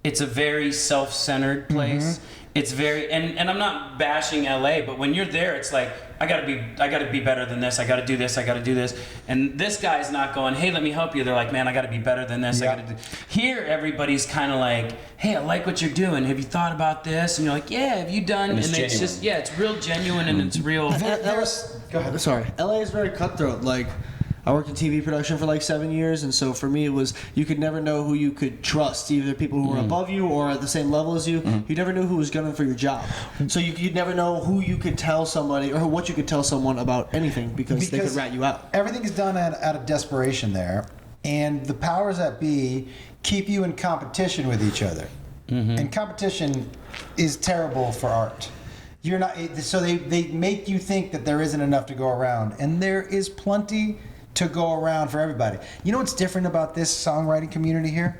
It's a very self-centered place. It's very and I'm not bashing LA, but when you're there, it's like I gotta be better than this. I gotta do this. I gotta do this. And this guy's not going, hey, let me help you. They're like, man, I gotta be better than this. Yeah. I gotta do. Here, everybody's kind of like, hey, I like what you're doing. Have you thought about this? And you're like, yeah. Have you done? And it's it's genuine. just it's real genuine and it's real. Go ahead. Sorry. LA is very cutthroat. Like, I worked in TV production for like 7 years, and so for me it was, you could never know who you could trust, either people who were above you or at the same level as you. You never knew who was gunning for your job. So you'd never know who you could tell somebody or what you could tell someone about anything because they could rat you out. Everything is done out of desperation there, and the powers that be keep you in competition with each other. And competition is terrible for art. You're not. So they make you think that there isn't enough to go around, and there is plenty to go around for everybody. You know what's different about this songwriting community here?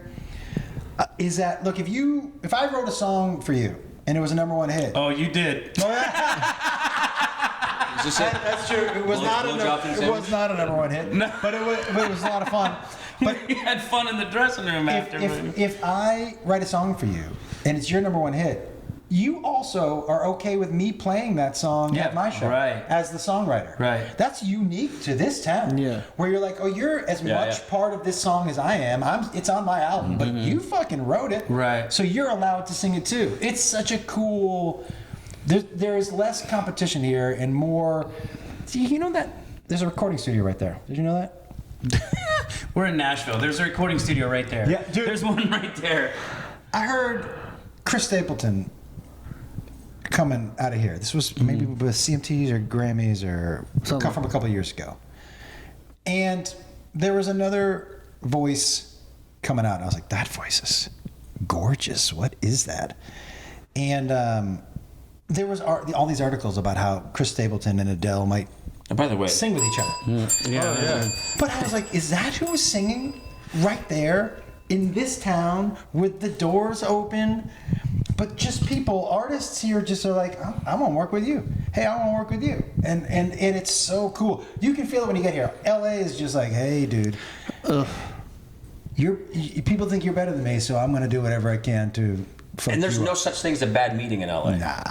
Is that, look, if I wrote a song for you and it was a #1 hit. Oh, you did. Is this it? That's true. It was not a #1 hit, but it was a lot of fun. But We had fun in the dressing room after. if I write a song for you and it's your #1 hit, you also are okay with me playing that song at my show as the songwriter. Right. That's unique to this town. Yeah. Where you're like, oh, you're as much part of this song as I am. It's on my album, but you fucking wrote it. Right. So you're allowed to sing it too. It's such a cool. There is less competition here and more. See, you know that there's a recording studio right there. Did you know that? We're in Nashville. There's a recording studio right there. Yeah, dude. There's one right there. I heard Chris Stapleton coming out of here. This was maybe with CMTs or Grammys or from a couple of years ago. And there was another voice coming out. And I was like, that voice is gorgeous. What is that? And there was all these articles about how Chris Stapleton and Adele might And by the way, sing with each other. Yeah. But I was like, is that who was singing right there in this town with the doors open? But just people, artists here just are like, I want to work with you. Hey, I want to work with you. And it's so cool. You can feel it when you get here. LA is just like, hey, dude. People think you're better than me, so I'm going to do whatever I can to fuck and there's you no up. such thing as a bad meeting in LA. Nah.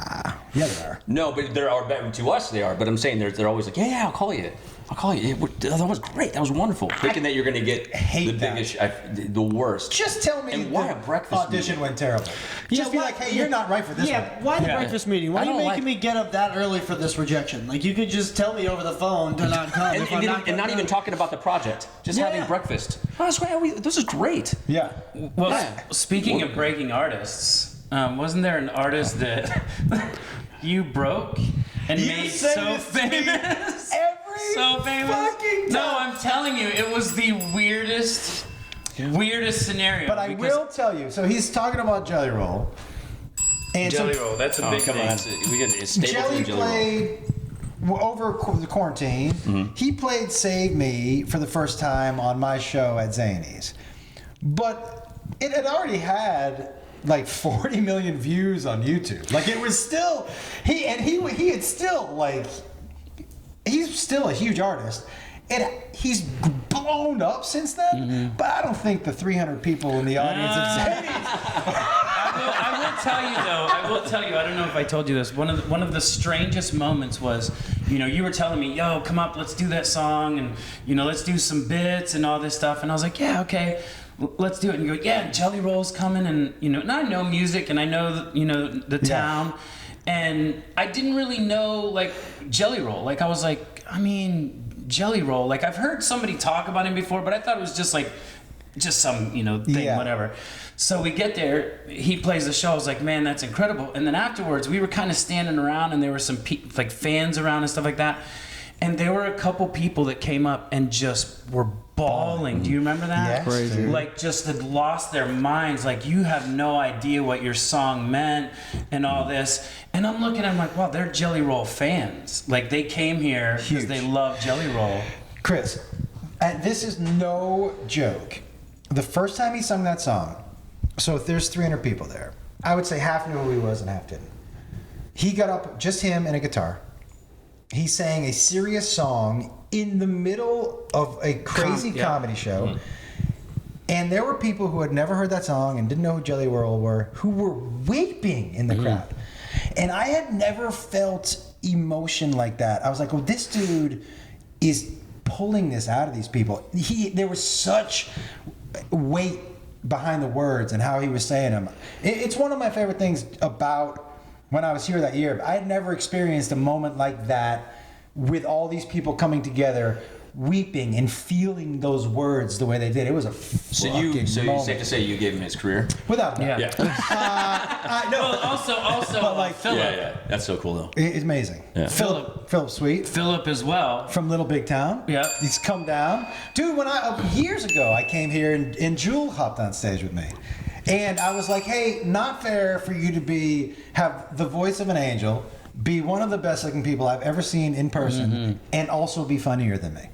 Yeah, there are. No, but there are, to us they are, but I'm saying they're always like, yeah, I'll call you. That was great. That was wonderful. Thinking that you're going to get hate the that. biggest, the worst. Just tell me And why the a breakfast audition meeting? went terrible. Just be like, hey, you're not right for this one. Why the breakfast meeting? Why I are you don't making me get up that early for this rejection? Like, you could just tell me over the phone to not come. And, if I'm and not even talking about the project, just having breakfast. Oh, that's right. This is great. Yeah. Well, speaking of breaking artists, wasn't there an artist that you broke and You made say so this to me famous? every So famous. fucking time. No, I'm telling you, it was the weirdest scenario. But I will tell you. So he's talking about Jelly Roll. And Jelly so Roll, that's a Oh, big come thing. on. We get it's Stapleton Jelly and Jelly Roll. played over the quarantine. He played "Save Me" for the first time on my show at Zany's, but it had already had like 40 million views on YouTube. Like it was still he had still like he's still a huge artist. And he's blown up since then, but I don't think the 300 people in the audience of Zany's. I will tell you, I don't know if I told you this. One of the strangest moments was, you were telling me, yo, come up, let's do that song, and, let's do some bits and all this stuff. And I was like, yeah, okay, let's do it. And you go, yeah, Jelly Roll's coming, and, and I know music, and I know, the town. And I didn't really know, like, Jelly Roll. Like, I was like, Jelly Roll. Like, I've heard somebody talk about him before, but I thought it was just some, thing, whatever. So we get there, he plays the show. I was like, man, that's incredible. And then afterwards, we were kind of standing around, and there were some fans around and stuff like that. And there were a couple people that came up and just were bawling. Do you remember that? Yes, crazy. Dude. Like, just had lost their minds. Like, you have no idea what your song meant and all this. And I'm looking, I'm like, wow, they're Jelly Roll fans. Like, they came here because they love Jelly Roll. Chris, this is no joke. The first time he sung that song, so if there's 300 people there, I would say half knew who he was and half didn't. He got up, just him and a guitar. He sang a serious song in the middle of a crazy comedy show. Mm-hmm. And there were people who had never heard that song and didn't know who Jelly Roll were, who were weeping in the crowd. And I had never felt emotion like that. I was like, well, this dude is pulling this out of these people. There was such weight behind the words and how he was saying them. It's one of my favorite things about when I was here that year. I had never experienced a moment like that with all these people coming together, weeping and feeling those words the way they did. It was a fucking moment. Safe to say you gave him his career? Without doubt. Yeah. No, also, But like Philip. Yeah. That's so cool though. It's amazing. Yeah. Philip Sweet. Philip as well. From Little Big Town. Yeah. He's come down. Dude, when years ago, I came here and Jewel hopped on stage with me. And I was like, hey, not fair for you to have the voice of an angel, be one of the best looking people I've ever seen in person, and also be funnier than me.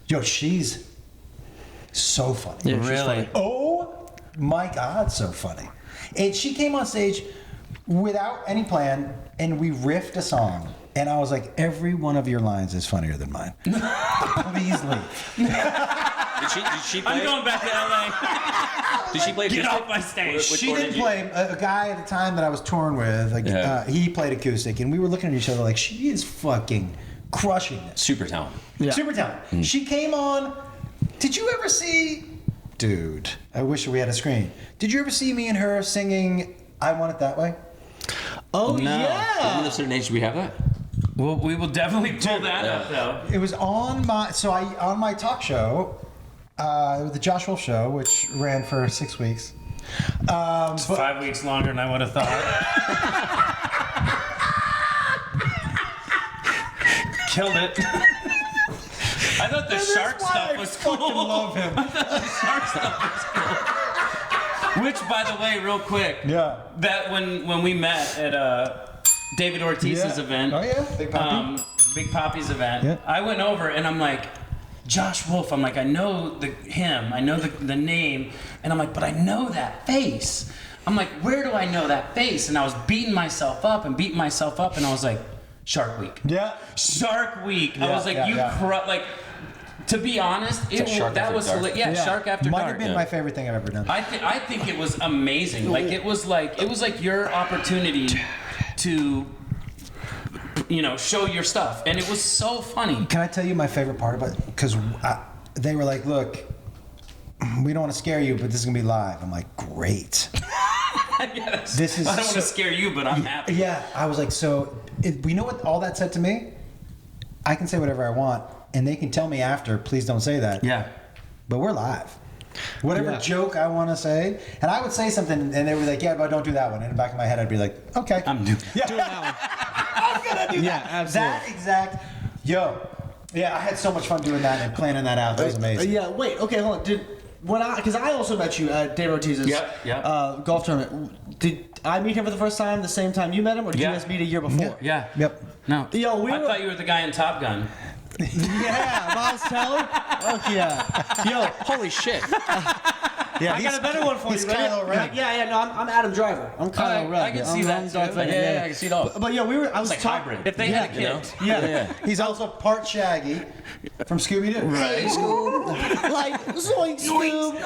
Yo, she's so funny. Yeah, really? Funny. Oh my God, so funny. And she came on stage without any plan, and we riffed a song. And I was like, every one of your lines is funnier than mine. Please leave. Did she play? I'm going back to LA. Did she play? Get off my stage. She didn't play. A guy at the time that I was touring with, he played acoustic, and we were looking at each other like, she is fucking crushing it. Super talented. Yeah. Super talented. She came on. Did you ever see? Dude, I wish we had a screen. Did you ever see me and her singing "I Want It That Way"? Oh No. yeah. Should we have that? Well, we will definitely pull that up, though. It was on my talk show, the Josh Wolf Show, which ran for 6 weeks. It's 5 weeks longer than I would have thought. Killed it. I thought the shark stuff was cool. I love him. Shark stuff was cool. Which, by the way, real quick, that when we met at David Ortiz's event, Big Poppy, Big Poppy's event, I went over and I'm like, Josh Wolf. I'm like, I know him, I know the name, and I'm like, but I know that face. I'm like, where do I know that face? And I was beating myself up, and I was like, Shark Week. Yeah. Shark Week. I Yeah, was like, yeah. Like, to be honest, Shark that After was Dark. Shark After Might Dark. have been my favorite thing I've ever done. I think it was amazing. Like it was like your opportunity to show your stuff, and it was so funny. Can I tell you my favorite part about it? Because they were like, look, we don't want to scare you, but this is going to be live. I'm like, great. Yes. This is I don't want to scare you, but I'm happy. Yeah, I was like, you know what all that said to me? I can say whatever I want, and they can tell me after, please don't say that. Yeah. But we're live. whatever joke I want to say, and I would say something, and they were like, "Yeah, but don't do that one." In the back of my head, I'd be like, "Okay, I'm doing yeah. Doing that one. I'm gonna do Yeah, that." absolutely. That exact, yeah, I had so much fun doing that and planning that out. That was amazing. Yeah, wait, okay, hold on. Because I also met you at Dave Ortiz's golf tournament. Did I meet him for the first time the same time you met him, or did you guys meet a year before? Yeah. Yep. No. Yo, I thought you were the guy in Top Gun. Yeah, Miles Teller. Fuck yeah. Yo, Holy shit. Yeah, I got a better one for he's you. Ready? Kylo Ren. Yeah, no, I'm Adam Driver. I'm Kylo Ren. I can see that, Darth too. Vader, Yeah, I can see it all. But yeah, I was It's like hybrid. If they had a kid. You know? Yeah. He's also part Shaggy from Scooby-Doo. Right. Like, zoink, Scoob.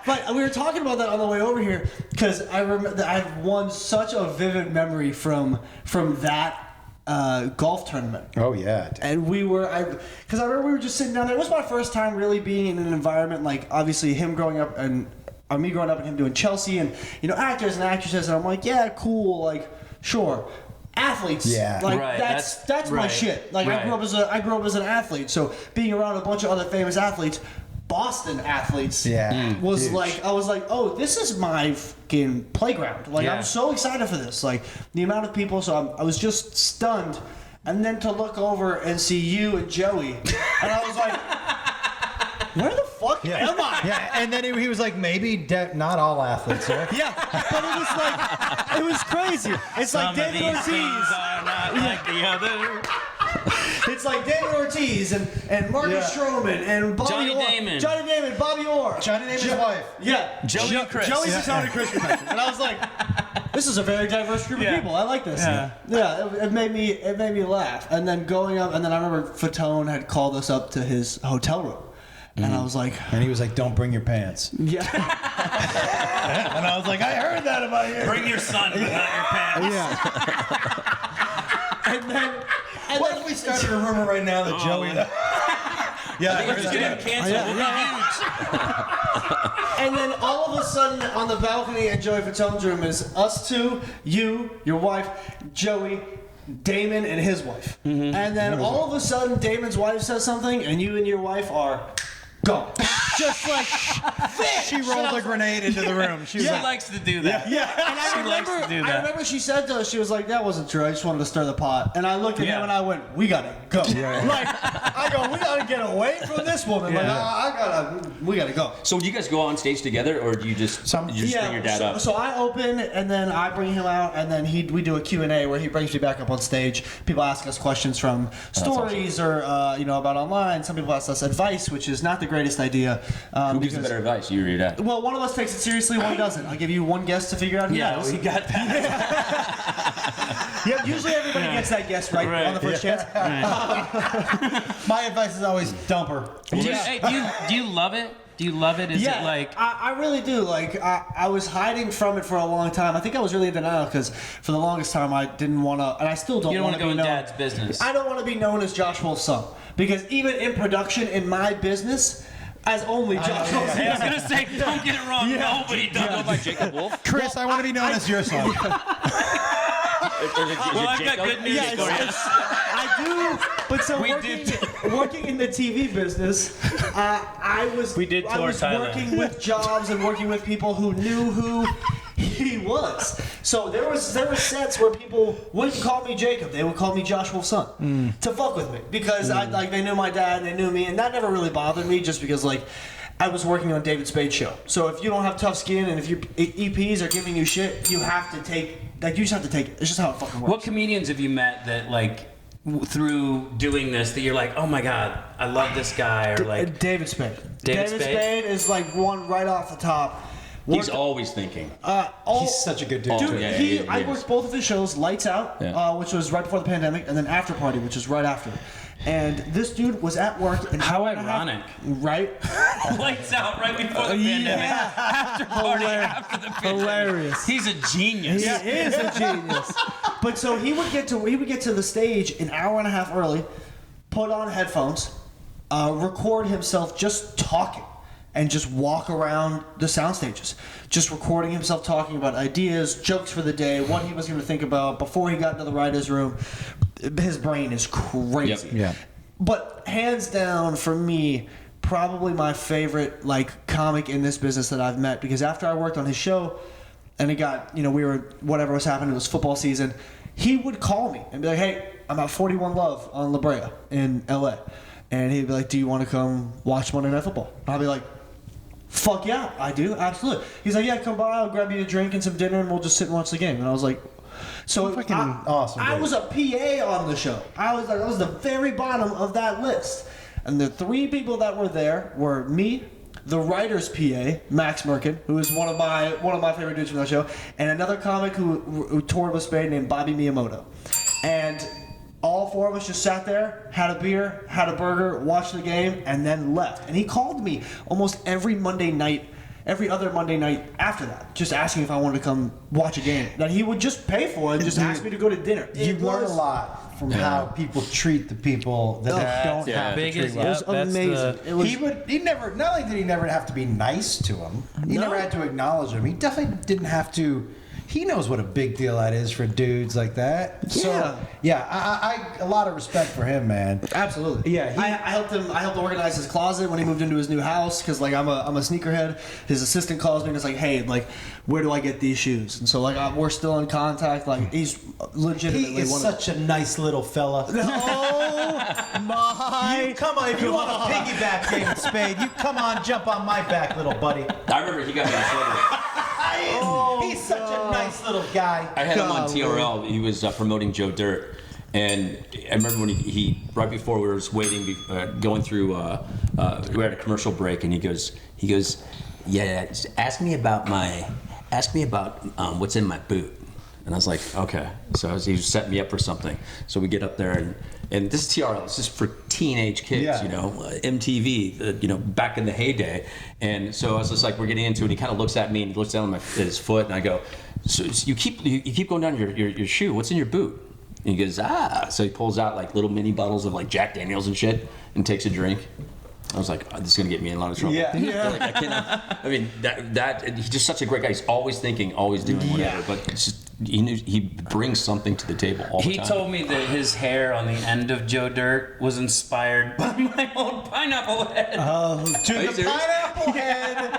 But we were talking about that on the way over here because I remember I have one such a vivid memory from that golf tournament. Oh yeah. And because I remember we were just sitting down there. It was my first time really being in an environment like obviously him growing up and me growing up and him doing Chelsea and actors and actresses. And I'm like, yeah, cool, like sure. Athletes, Yeah. like Right, that's my right. shit. Like Right. I grew up as an athlete, so being around a bunch of other famous athletes, Boston athletes, Yeah. was Huge. like I was like, oh, this is my fucking playground. Like Yeah. I'm so excited for this. Like the amount of people. So I was just stunned, and then to look over and see you and Joey, and I was like, where the fuck am I? Yeah, and then he was like, maybe not all athletes, right? Yeah, but it was like, it was crazy. It's like David Ortiz. are not like the other. It's like David Ortiz and Marcus Stroman and Bobby Johnny Orr. Damon. Johnny Damon, Bobby Orr. Johnny Namath's wife. Yeah. Joey and Chris. Joey's Yeah. the sound of Chris Kirkpatrick. And I was like, this is a very diverse group of Yeah. people. I like this. Yeah. Yeah, it made me laugh. And then going up, and then I remember Fatone had called us up to his hotel room. And I was like, And he was like, "Don't bring your pants." yeah. And I was like, "I heard that about you." Bring your son without your pants. Yeah. and then What if we started a rumor right now that Joey? Yeah, I heard Just get him that. canceled. We'll be huge. And then all of a sudden, on the balcony at Joey Fatone's room is us two, you, your wife, Joey, Damon, and his wife. And then all of a sudden, Damon's wife says something, and you and your wife are gone. Just like this. She rolled a grenade into the room. She was She like, likes to do that. And I She remember, likes to do I that. remember she said to us, she was like, that wasn't true. I just wanted to stir the pot. And I looked at Yeah. him and I went, we gotta go. Like, I go, we gotta get away from this woman. Like, we gotta go. So do you guys go on stage together, or do you just bring your dad up? So I open, and then I bring him out, and then we do a Q&A where he brings me back up on stage. People ask us questions from stories or about online. Some people ask us advice, which is not the greatest idea. Who gives the better advice, you or your dad? Well, one of us takes it seriously, one doesn't. I'll give you one guess to figure out who that is. we got that. Yeah, usually everybody gets that guess right on the first chance. my advice is always dump her. Do you love it? Do you love it? Is it like... I really do. Like, I was hiding from it for a long time. I think I was really in denial because for the longest time I didn't want to, and I still don't You don't want want to go be in known. dad's business. I don't want to be known as Josh Wolf's son because even in production in my business, as only Josh Wolf's I was going to say, don't get it wrong. Nobody does. Like Jacob Wolf? Chris, I want to be known as your son. Well, I've got good news for you. I do, but so working in the TV business, I was working with jobs and working with people who knew who he was. So there were sets where people wouldn't call me Jacob; they would call me Josh Wolf's son to fuck with me because they knew my dad, and they knew me, and that never really bothered me just because I was working on David Spade's show. So if you don't have tough skin and if your EPs are giving you shit, you have to take. You just have to take it. It's just how it fucking works. What comedians have you met that through doing this that you're like, oh my god, I love this guy, or like David Spade. David Spade is one right off the top. He's always thinking. He's such a good dude. Oh, too. yeah. I worked both of his shows, Lights Out, which was right before the pandemic, and then After Party, which was right after. And this dude was at work. And How ironic. Right? Lights out right before the pandemic. After party after the pandemic. Hilarious. He's a genius. He is a genius. But so he would get to the stage an hour and a half early, put on headphones, record himself just talking, and just walk around the sound stages, just recording himself talking about ideas, jokes for the day, what he was going to think about before he got into the writer's room. His brain is crazy. Yep. Yeah. But hands down for me, probably my favorite like comic in this business that I've met, because after I worked on his show, and it got, whatever was happening, it was football season, he would call me and be like, hey, I'm at 41 Love on La Brea in LA. And he'd be like, do you want to come watch Monday Night Football? And I'll be like, fuck yeah, I do, absolutely. He's like, yeah, come by, I'll grab you a drink and some dinner and we'll just sit and watch the game. And I was like, so Fucking awesome, I dude. was a PA on the show. I was the very bottom of that list. And the 3 people that were there were me, the writer's PA, Max Merkin, who is one of my favorite dudes from that show, and another comic who toured with Spade named Bobby Miyamoto. And all 4 of us just sat there, had a beer, had a burger, watched the game, and then left. And he called me almost every other Monday night after that, just asking if I wanted to come watch a game that he would just pay for and just ask me to go to dinner. You learn a lot from how people treat the people that don't have to treat well. It was amazing. He never, not only did he never have to be nice to him, he never had to acknowledge him. He definitely didn't have to. He knows what a big deal that is for dudes like that. So, I a lot of respect for him, man. Absolutely. Yeah, I helped him. I helped organize his closet when he moved into his new house, because like I'm a sneakerhead. His assistant calls me and is like, hey, like, where do I get these shoes? And so like we're still in contact. Like he's legitimately He is such a nice little fella. Oh my! You come on, if you want a piggyback game, Spade, you come on, jump on my back, little buddy. I remember he got me in trouble. He's such a nice little guy. I had him on TRL. He was promoting Joe Dirt, and I remember when he right before we were just waiting, going through. We had a commercial break, and he goes, yeah, ask me about what's in my boot. And I was like, okay. So he was setting me up for something. So we get up there, and this is TRL. This is for teenage kids, MTV, back in the heyday. And so I was just like, we're getting into it. And he kind of looks at me and he looks down at his foot, and I go, so you keep going down your shoe. What's in your boot? And he goes, So he pulls out like little mini bottles of like Jack Daniels and shit, and takes a drink. I was like, this is gonna get me in a lot of trouble. Yeah. Like, I cannot. I mean, that he's just such a great guy. He's always thinking, always doing whatever. But it's just, he brings something to the table all the time. He told me that his hair on the end of Joe Dirt was inspired by my old pineapple head. The pineapple head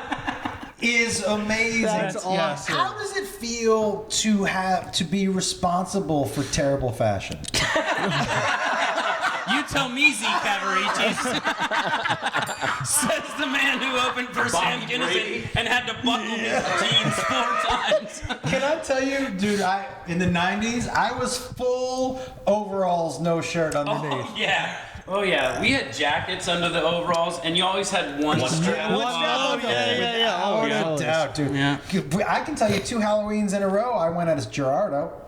is amazing. That's awesome. How does it feel to be responsible for terrible fashion? You tell me, Z Cavaricis. Says the man who opened for Sam Kinison and had to buckle his jeans 4 times. Can I tell you, dude, in the 90s, I was full overalls, no shirt underneath. Oh yeah, we had jackets under the overalls, and you always had one strap. No doubt, dude. Yeah. I can tell you 2 Halloweens in a row, I went as Gerardo.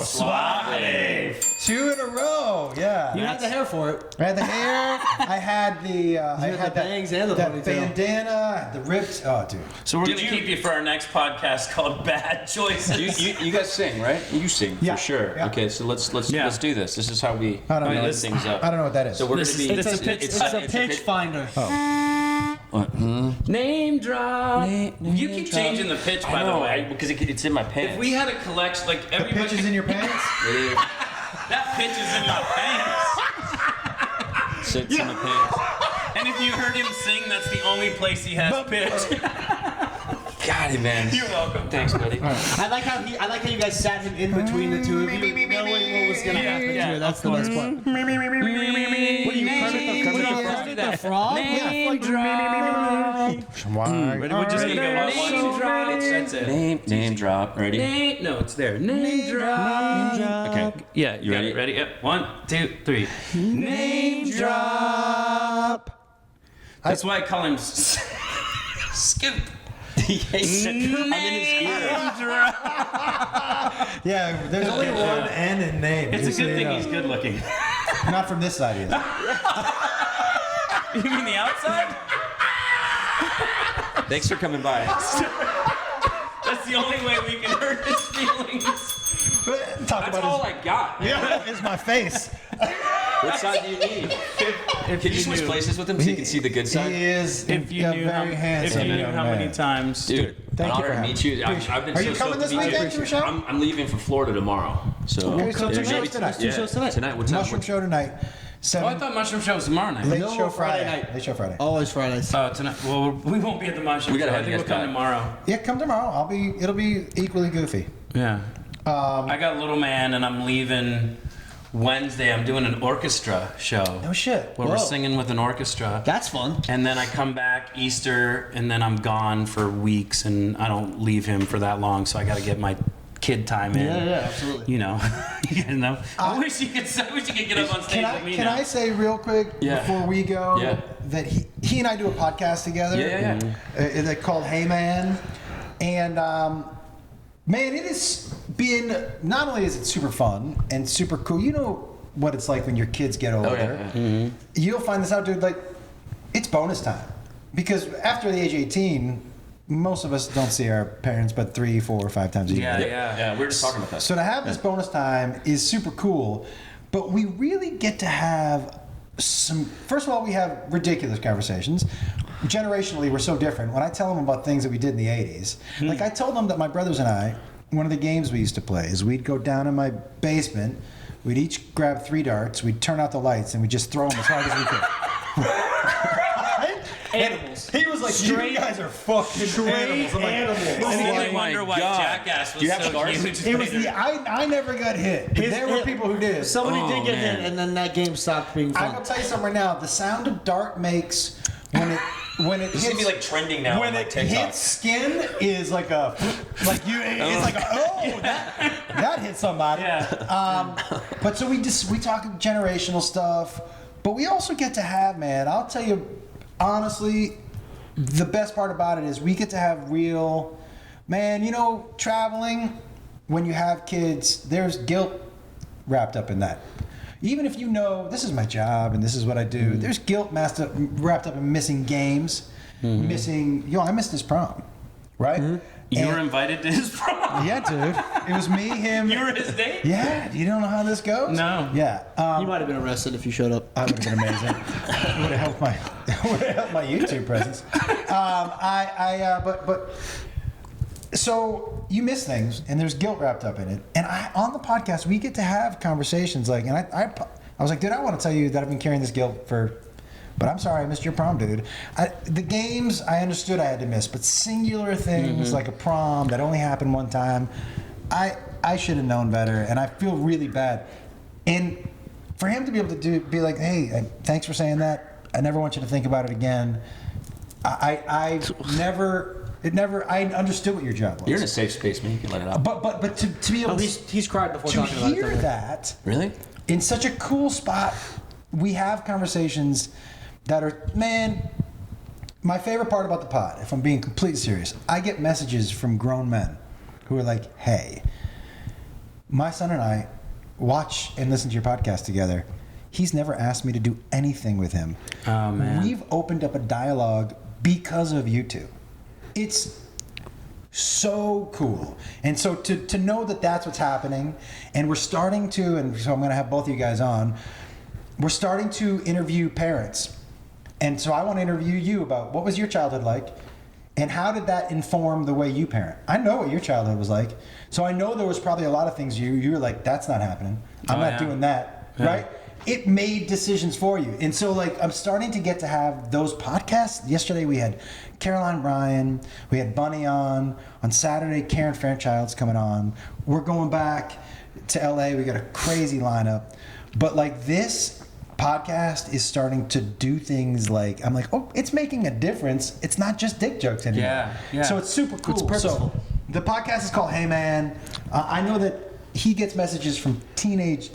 Suave. 2 in a row, yeah. You had the hair for it. I had the hair. I had the. I had the bangs and the that ponytail. bandana, the ripped. Oh, dude. So we're gonna keep you for our next podcast called Bad Choices. You guys sing, right? You sing Yeah. for sure. Yeah. Okay, so let's do this. This is how we I don't know. lift things up. I don't know what that is. So we're This gonna be. is- It's a pitch finder. Name drop. You keep changing the pitch, by the way. because it's in my pants. If we had a collection, like The everybody, pitch is in your pants? that pitch is in my pants. It's in my pants. And if you heard him sing, that's the only place he has pitch. Got it, man. You're welcome. Thanks, buddy. I like how you guys sat him in between the two of you, knowing what was gonna happen here. That's the best part. What are you, Kermit the Frog? Name drop. We're just gonna go name drop. That's it. Name drop. Ready? No, it's there. Name drop. Okay. Yeah, you ready? ready? Yep. 1, 2, 3. Name drop. That's why I call him Scoop. He hates it. I'm in his ear. Yeah, there's only one N in name. It's a just so good you thing know. he's good looking. Not from this side, he is. You mean the outside? Thanks for coming by. That's the only way we can hurt his feelings. Talk That's about all I got. Yeah, it's my face. What side do you need? Can you switch places with him so you can see the good side? He is If you a knew very handsome young how many man. times. Dude, Thank an you honor for to having meet you. I've been Are so you coming stoked this to meet you. weekend to a show? I'm leaving for Florida tomorrow. So Okay, so 2 shows tonight. 2 shows tonight. Tonight, what time? Mushroom show tonight. Oh, I thought Mushroom Show was tomorrow night. Late No, show Friday Friday. night. Late show Friday. Always Fridays. Oh, tonight. Well, we won't be at the Mushroom We gotta Show. I have think you we'll guys come back. tomorrow. Yeah, come tomorrow. It'll be equally goofy. Yeah. I got Little Man, and I'm leaving Wednesday. I'm doing an orchestra show. No shit. Where we're Whoa. singing with an orchestra. That's fun. And then I come back Easter, and then I'm gone for weeks, and I don't leave him for that long, so I got to get my kid time in. Yeah, absolutely. You know, I wish you could get up on stage with me Can now. I say real quick before we go that he and I do a podcast together? They're called Hey Man, and man, it has been, not only is it super fun and super cool. You know what it's like when your kids get older. You'll find this out, dude. Like, it's bonus time because after the age 18. Most of us don't see our parents but 3, 4, 5 times a year. Yeah, we were just talking about that. So to have this bonus time is super cool, but we really get to have some. First of all, we have ridiculous conversations. Generationally, we're so different. When I tell them about things that we did in the 80s, like I told them that my brothers and I, one of the games we used to play is we'd go down in my basement, we'd each grab 3 darts, we'd turn out the lights, and we'd just throw them as hard as we could. Animals. He was like, "You guys are fucking animals." I'm like, I Oh wonder my why God. Jackass was Do you have so scars? huge. It was I never got hit. But there were people who did. Somebody did get man. hit, and then that game stopped being I fun. will tell you something right now. The sound a dart makes when it This hits, is gonna be like trending now when on like it TikTok. hits skin is like a it's like that hit somebody. Yeah. But so we talk generational stuff, but we also get to have, man. I'll tell you honestly, the best part about it is we get to have real, man. You know, traveling when you have kids, there's guilt wrapped up in that. Even if you know this is my job and this is what I do, there's guilt wrapped up in missing games, missing. I missed his prom, right? You were invited to his prom. Yeah, dude. It was me, him. You were his date? Yeah. You don't know how this goes? No. Yeah. You might have been arrested if you showed up. I would have been amazing. It would have helped my YouTube presence. But so you miss things, and there's guilt wrapped up in it. And on the podcast, we get to have conversations like, and I was like, dude, I want to tell you that I've been carrying this guilt but I'm sorry, I missed your prom, dude. The games, I understood I had to miss, but singular things like a prom that only happened one time, I should have known better, and I feel really bad. And for him to be able to be like, hey, thanks for saying that. I never want you to think about it again. I understood what your job was. You're in a safe space, man. You can let it out. But to be able He's cried before to talking about it. hear don't worry. that Really? in such a cool spot, we have conversations that are, man, my favorite part about the pod, if I'm being completely serious, I get messages from grown men who are like, hey, my son and I watch and listen to your podcast together. He's never asked me to do anything with him. Oh, man. We've opened up a dialogue because of you two. It's so cool. And so to know that that's what's happening, and we're starting to, and so I'm going to have both of you guys on, we're starting to interview parents. And so I want to interview you about what was your childhood like, and how did that inform the way you parent? I know what your childhood was like, so I know there was probably a lot of things you were like, that's not happening. I'm not doing that, right? It made decisions for you. And so like I'm starting to get to have those podcasts. Yesterday we had Caroline Bryan, we had Bunny on Saturday Karen Fairchild's coming on. We're going back to LA, we got a crazy lineup. But like this podcast is starting to do things like, I'm like, oh, it's making a difference. It's not just dick jokes anymore. Yeah. So it's super cool. It's purposeful. So the podcast is called Hey Man. I know that he gets messages from teenage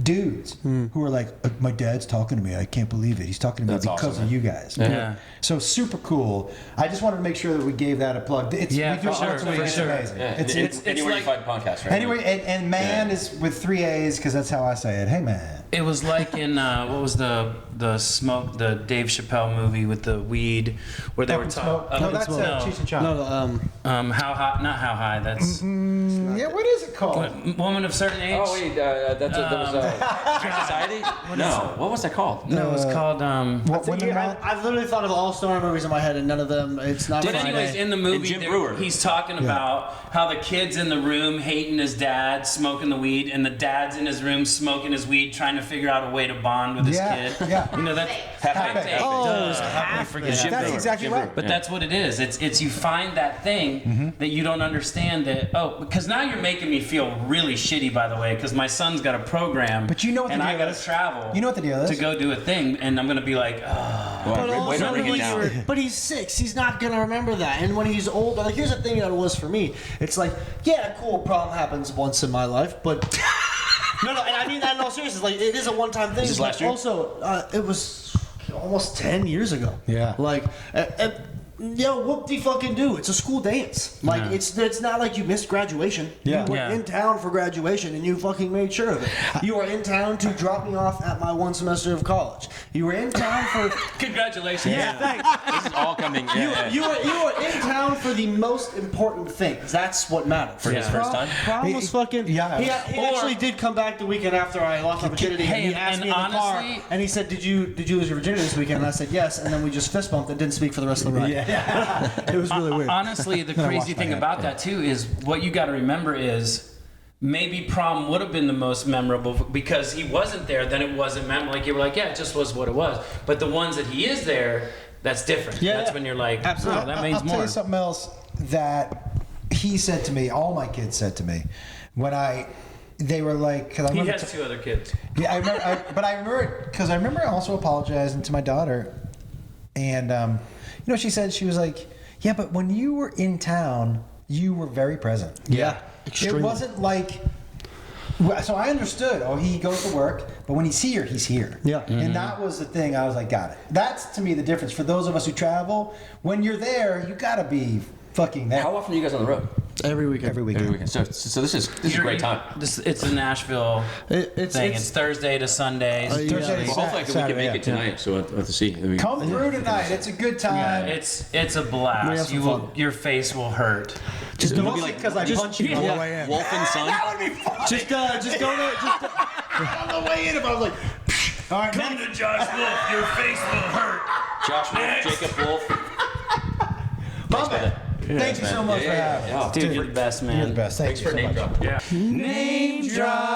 dudes who are like, my dad's talking to me. I can't believe it. He's talking to me That's because awesome, of man. you guys. Yeah. So super cool. I just wanted to make sure that we gave that a plug. It's, Yeah, we do for sure, ultimately, for it's sure. amazing. Yeah. It's Anywhere like- you find podcasts, right? anyway, and man is with 3 A's because that's how I say it. Hey man. It was like in what was the Dave Chappelle movie with the weed where they Up were in talking. Smoke. No, that's Cheech and Chong. No, How high? Not how high. That's Yeah, what is it called? woman of certain age. Oh wait, that was Society. No, what was that called? No, it was called. What women want? I've literally thought of all stoner movies in my head, and none of them. It's not. But Friday. anyways, in the movie, Jim Brewer. he's talking about how the kid's in the room hating his dad, smoking the weed, and the dad's in his room smoking his weed, trying to figure out a way to bond with his Yeah, kid. yeah. You know, that's Half-baked. Oh, it's Duh. half-baked. Jim That's Brewer. exactly Jim right. Brewer. But that's what it is. It's you find that thing that you don't understand that, because now you're making me feel really shitty, by the way, because my son's got a program. But you know what the and I deal got is? to travel. You know what the deal is? To go do a thing, and I'm going to be like, oh. Well, But way to also, bring it down. but he's 6. He's not gonna remember that. And when he's old, like here's the thing that it was for me. It's like, yeah, cool, problem happens once in my life, but no, and I mean that in all seriousness. Like it is a one-time thing. Is this but last year? Also, it was almost 10 years ago. Yeah. Like. Yo, whoop-de-fucking-do. It's a school dance. Like, Yeah. it's not like you missed graduation. Yeah. You were Yeah. in town for graduation, and you fucking made sure of it. You were in town to drop me off at my one semester of college. You were in town for... Congratulations. This is all coming. You were in town for the most important things. That's what mattered. For his first time? Prom was fucking. Yeah. He actually did come back the weekend after I lost my virginity. Hey, and he asked and me in the honestly- car, and he said, "Did you lose your virginity this weekend?" And I said, "Yes." And then we just fist bumped and didn't speak for the rest of the ride. It was really weird. Honestly, the I crazy washed my thing hand. about that too is what you got to remember is maybe prom would have been the most memorable because he wasn't there. Then it wasn't memorable. Like you were like, yeah, it just was what it was. But the ones that he is there, that's different. Yeah, That's yeah. when you're like, Absolutely. oh, that means I'll more. tell you something else that he said to me. All my kids said to me when they were like, because I He remember. has 2 other kids. Yeah, I remember. But I remember because I remember also apologizing to my daughter, and you know, she said she was like, yeah, but when you were in town, you were very present. Yeah, It extremely. wasn't like. So I understood. Oh, he goes to work, but when he's here, he's here. Yeah. And that was the thing. I was like, got it. That's to me the difference. For those of us who travel, when you're there, you gotta be fucking there. How often are you guys on the road? Every weekend. Every weekend. Every weekend. So this is a great time. It's a Nashville It's thing. It's Thursday to Sunday. Thursday to Well, hopefully we can Saturday, make it tonight. So we'll have to see. Come through tonight. It's a good time. It's a We have blast. some You will, fun. your face will hurt. Just It'll don't be be like- because I punched you on the way in. Wolf and Son. That would be fun. just go to just on the way in, if I was like, all right, Come to Josh Wolf. Your face will hurt. Josh Wolf, Jacob Wolf. Thanks, brother. thank you so much for having us. Dude, you're the best, man. You're the best. Thank Thanks you for so name much. dropping. Yeah. Name drop.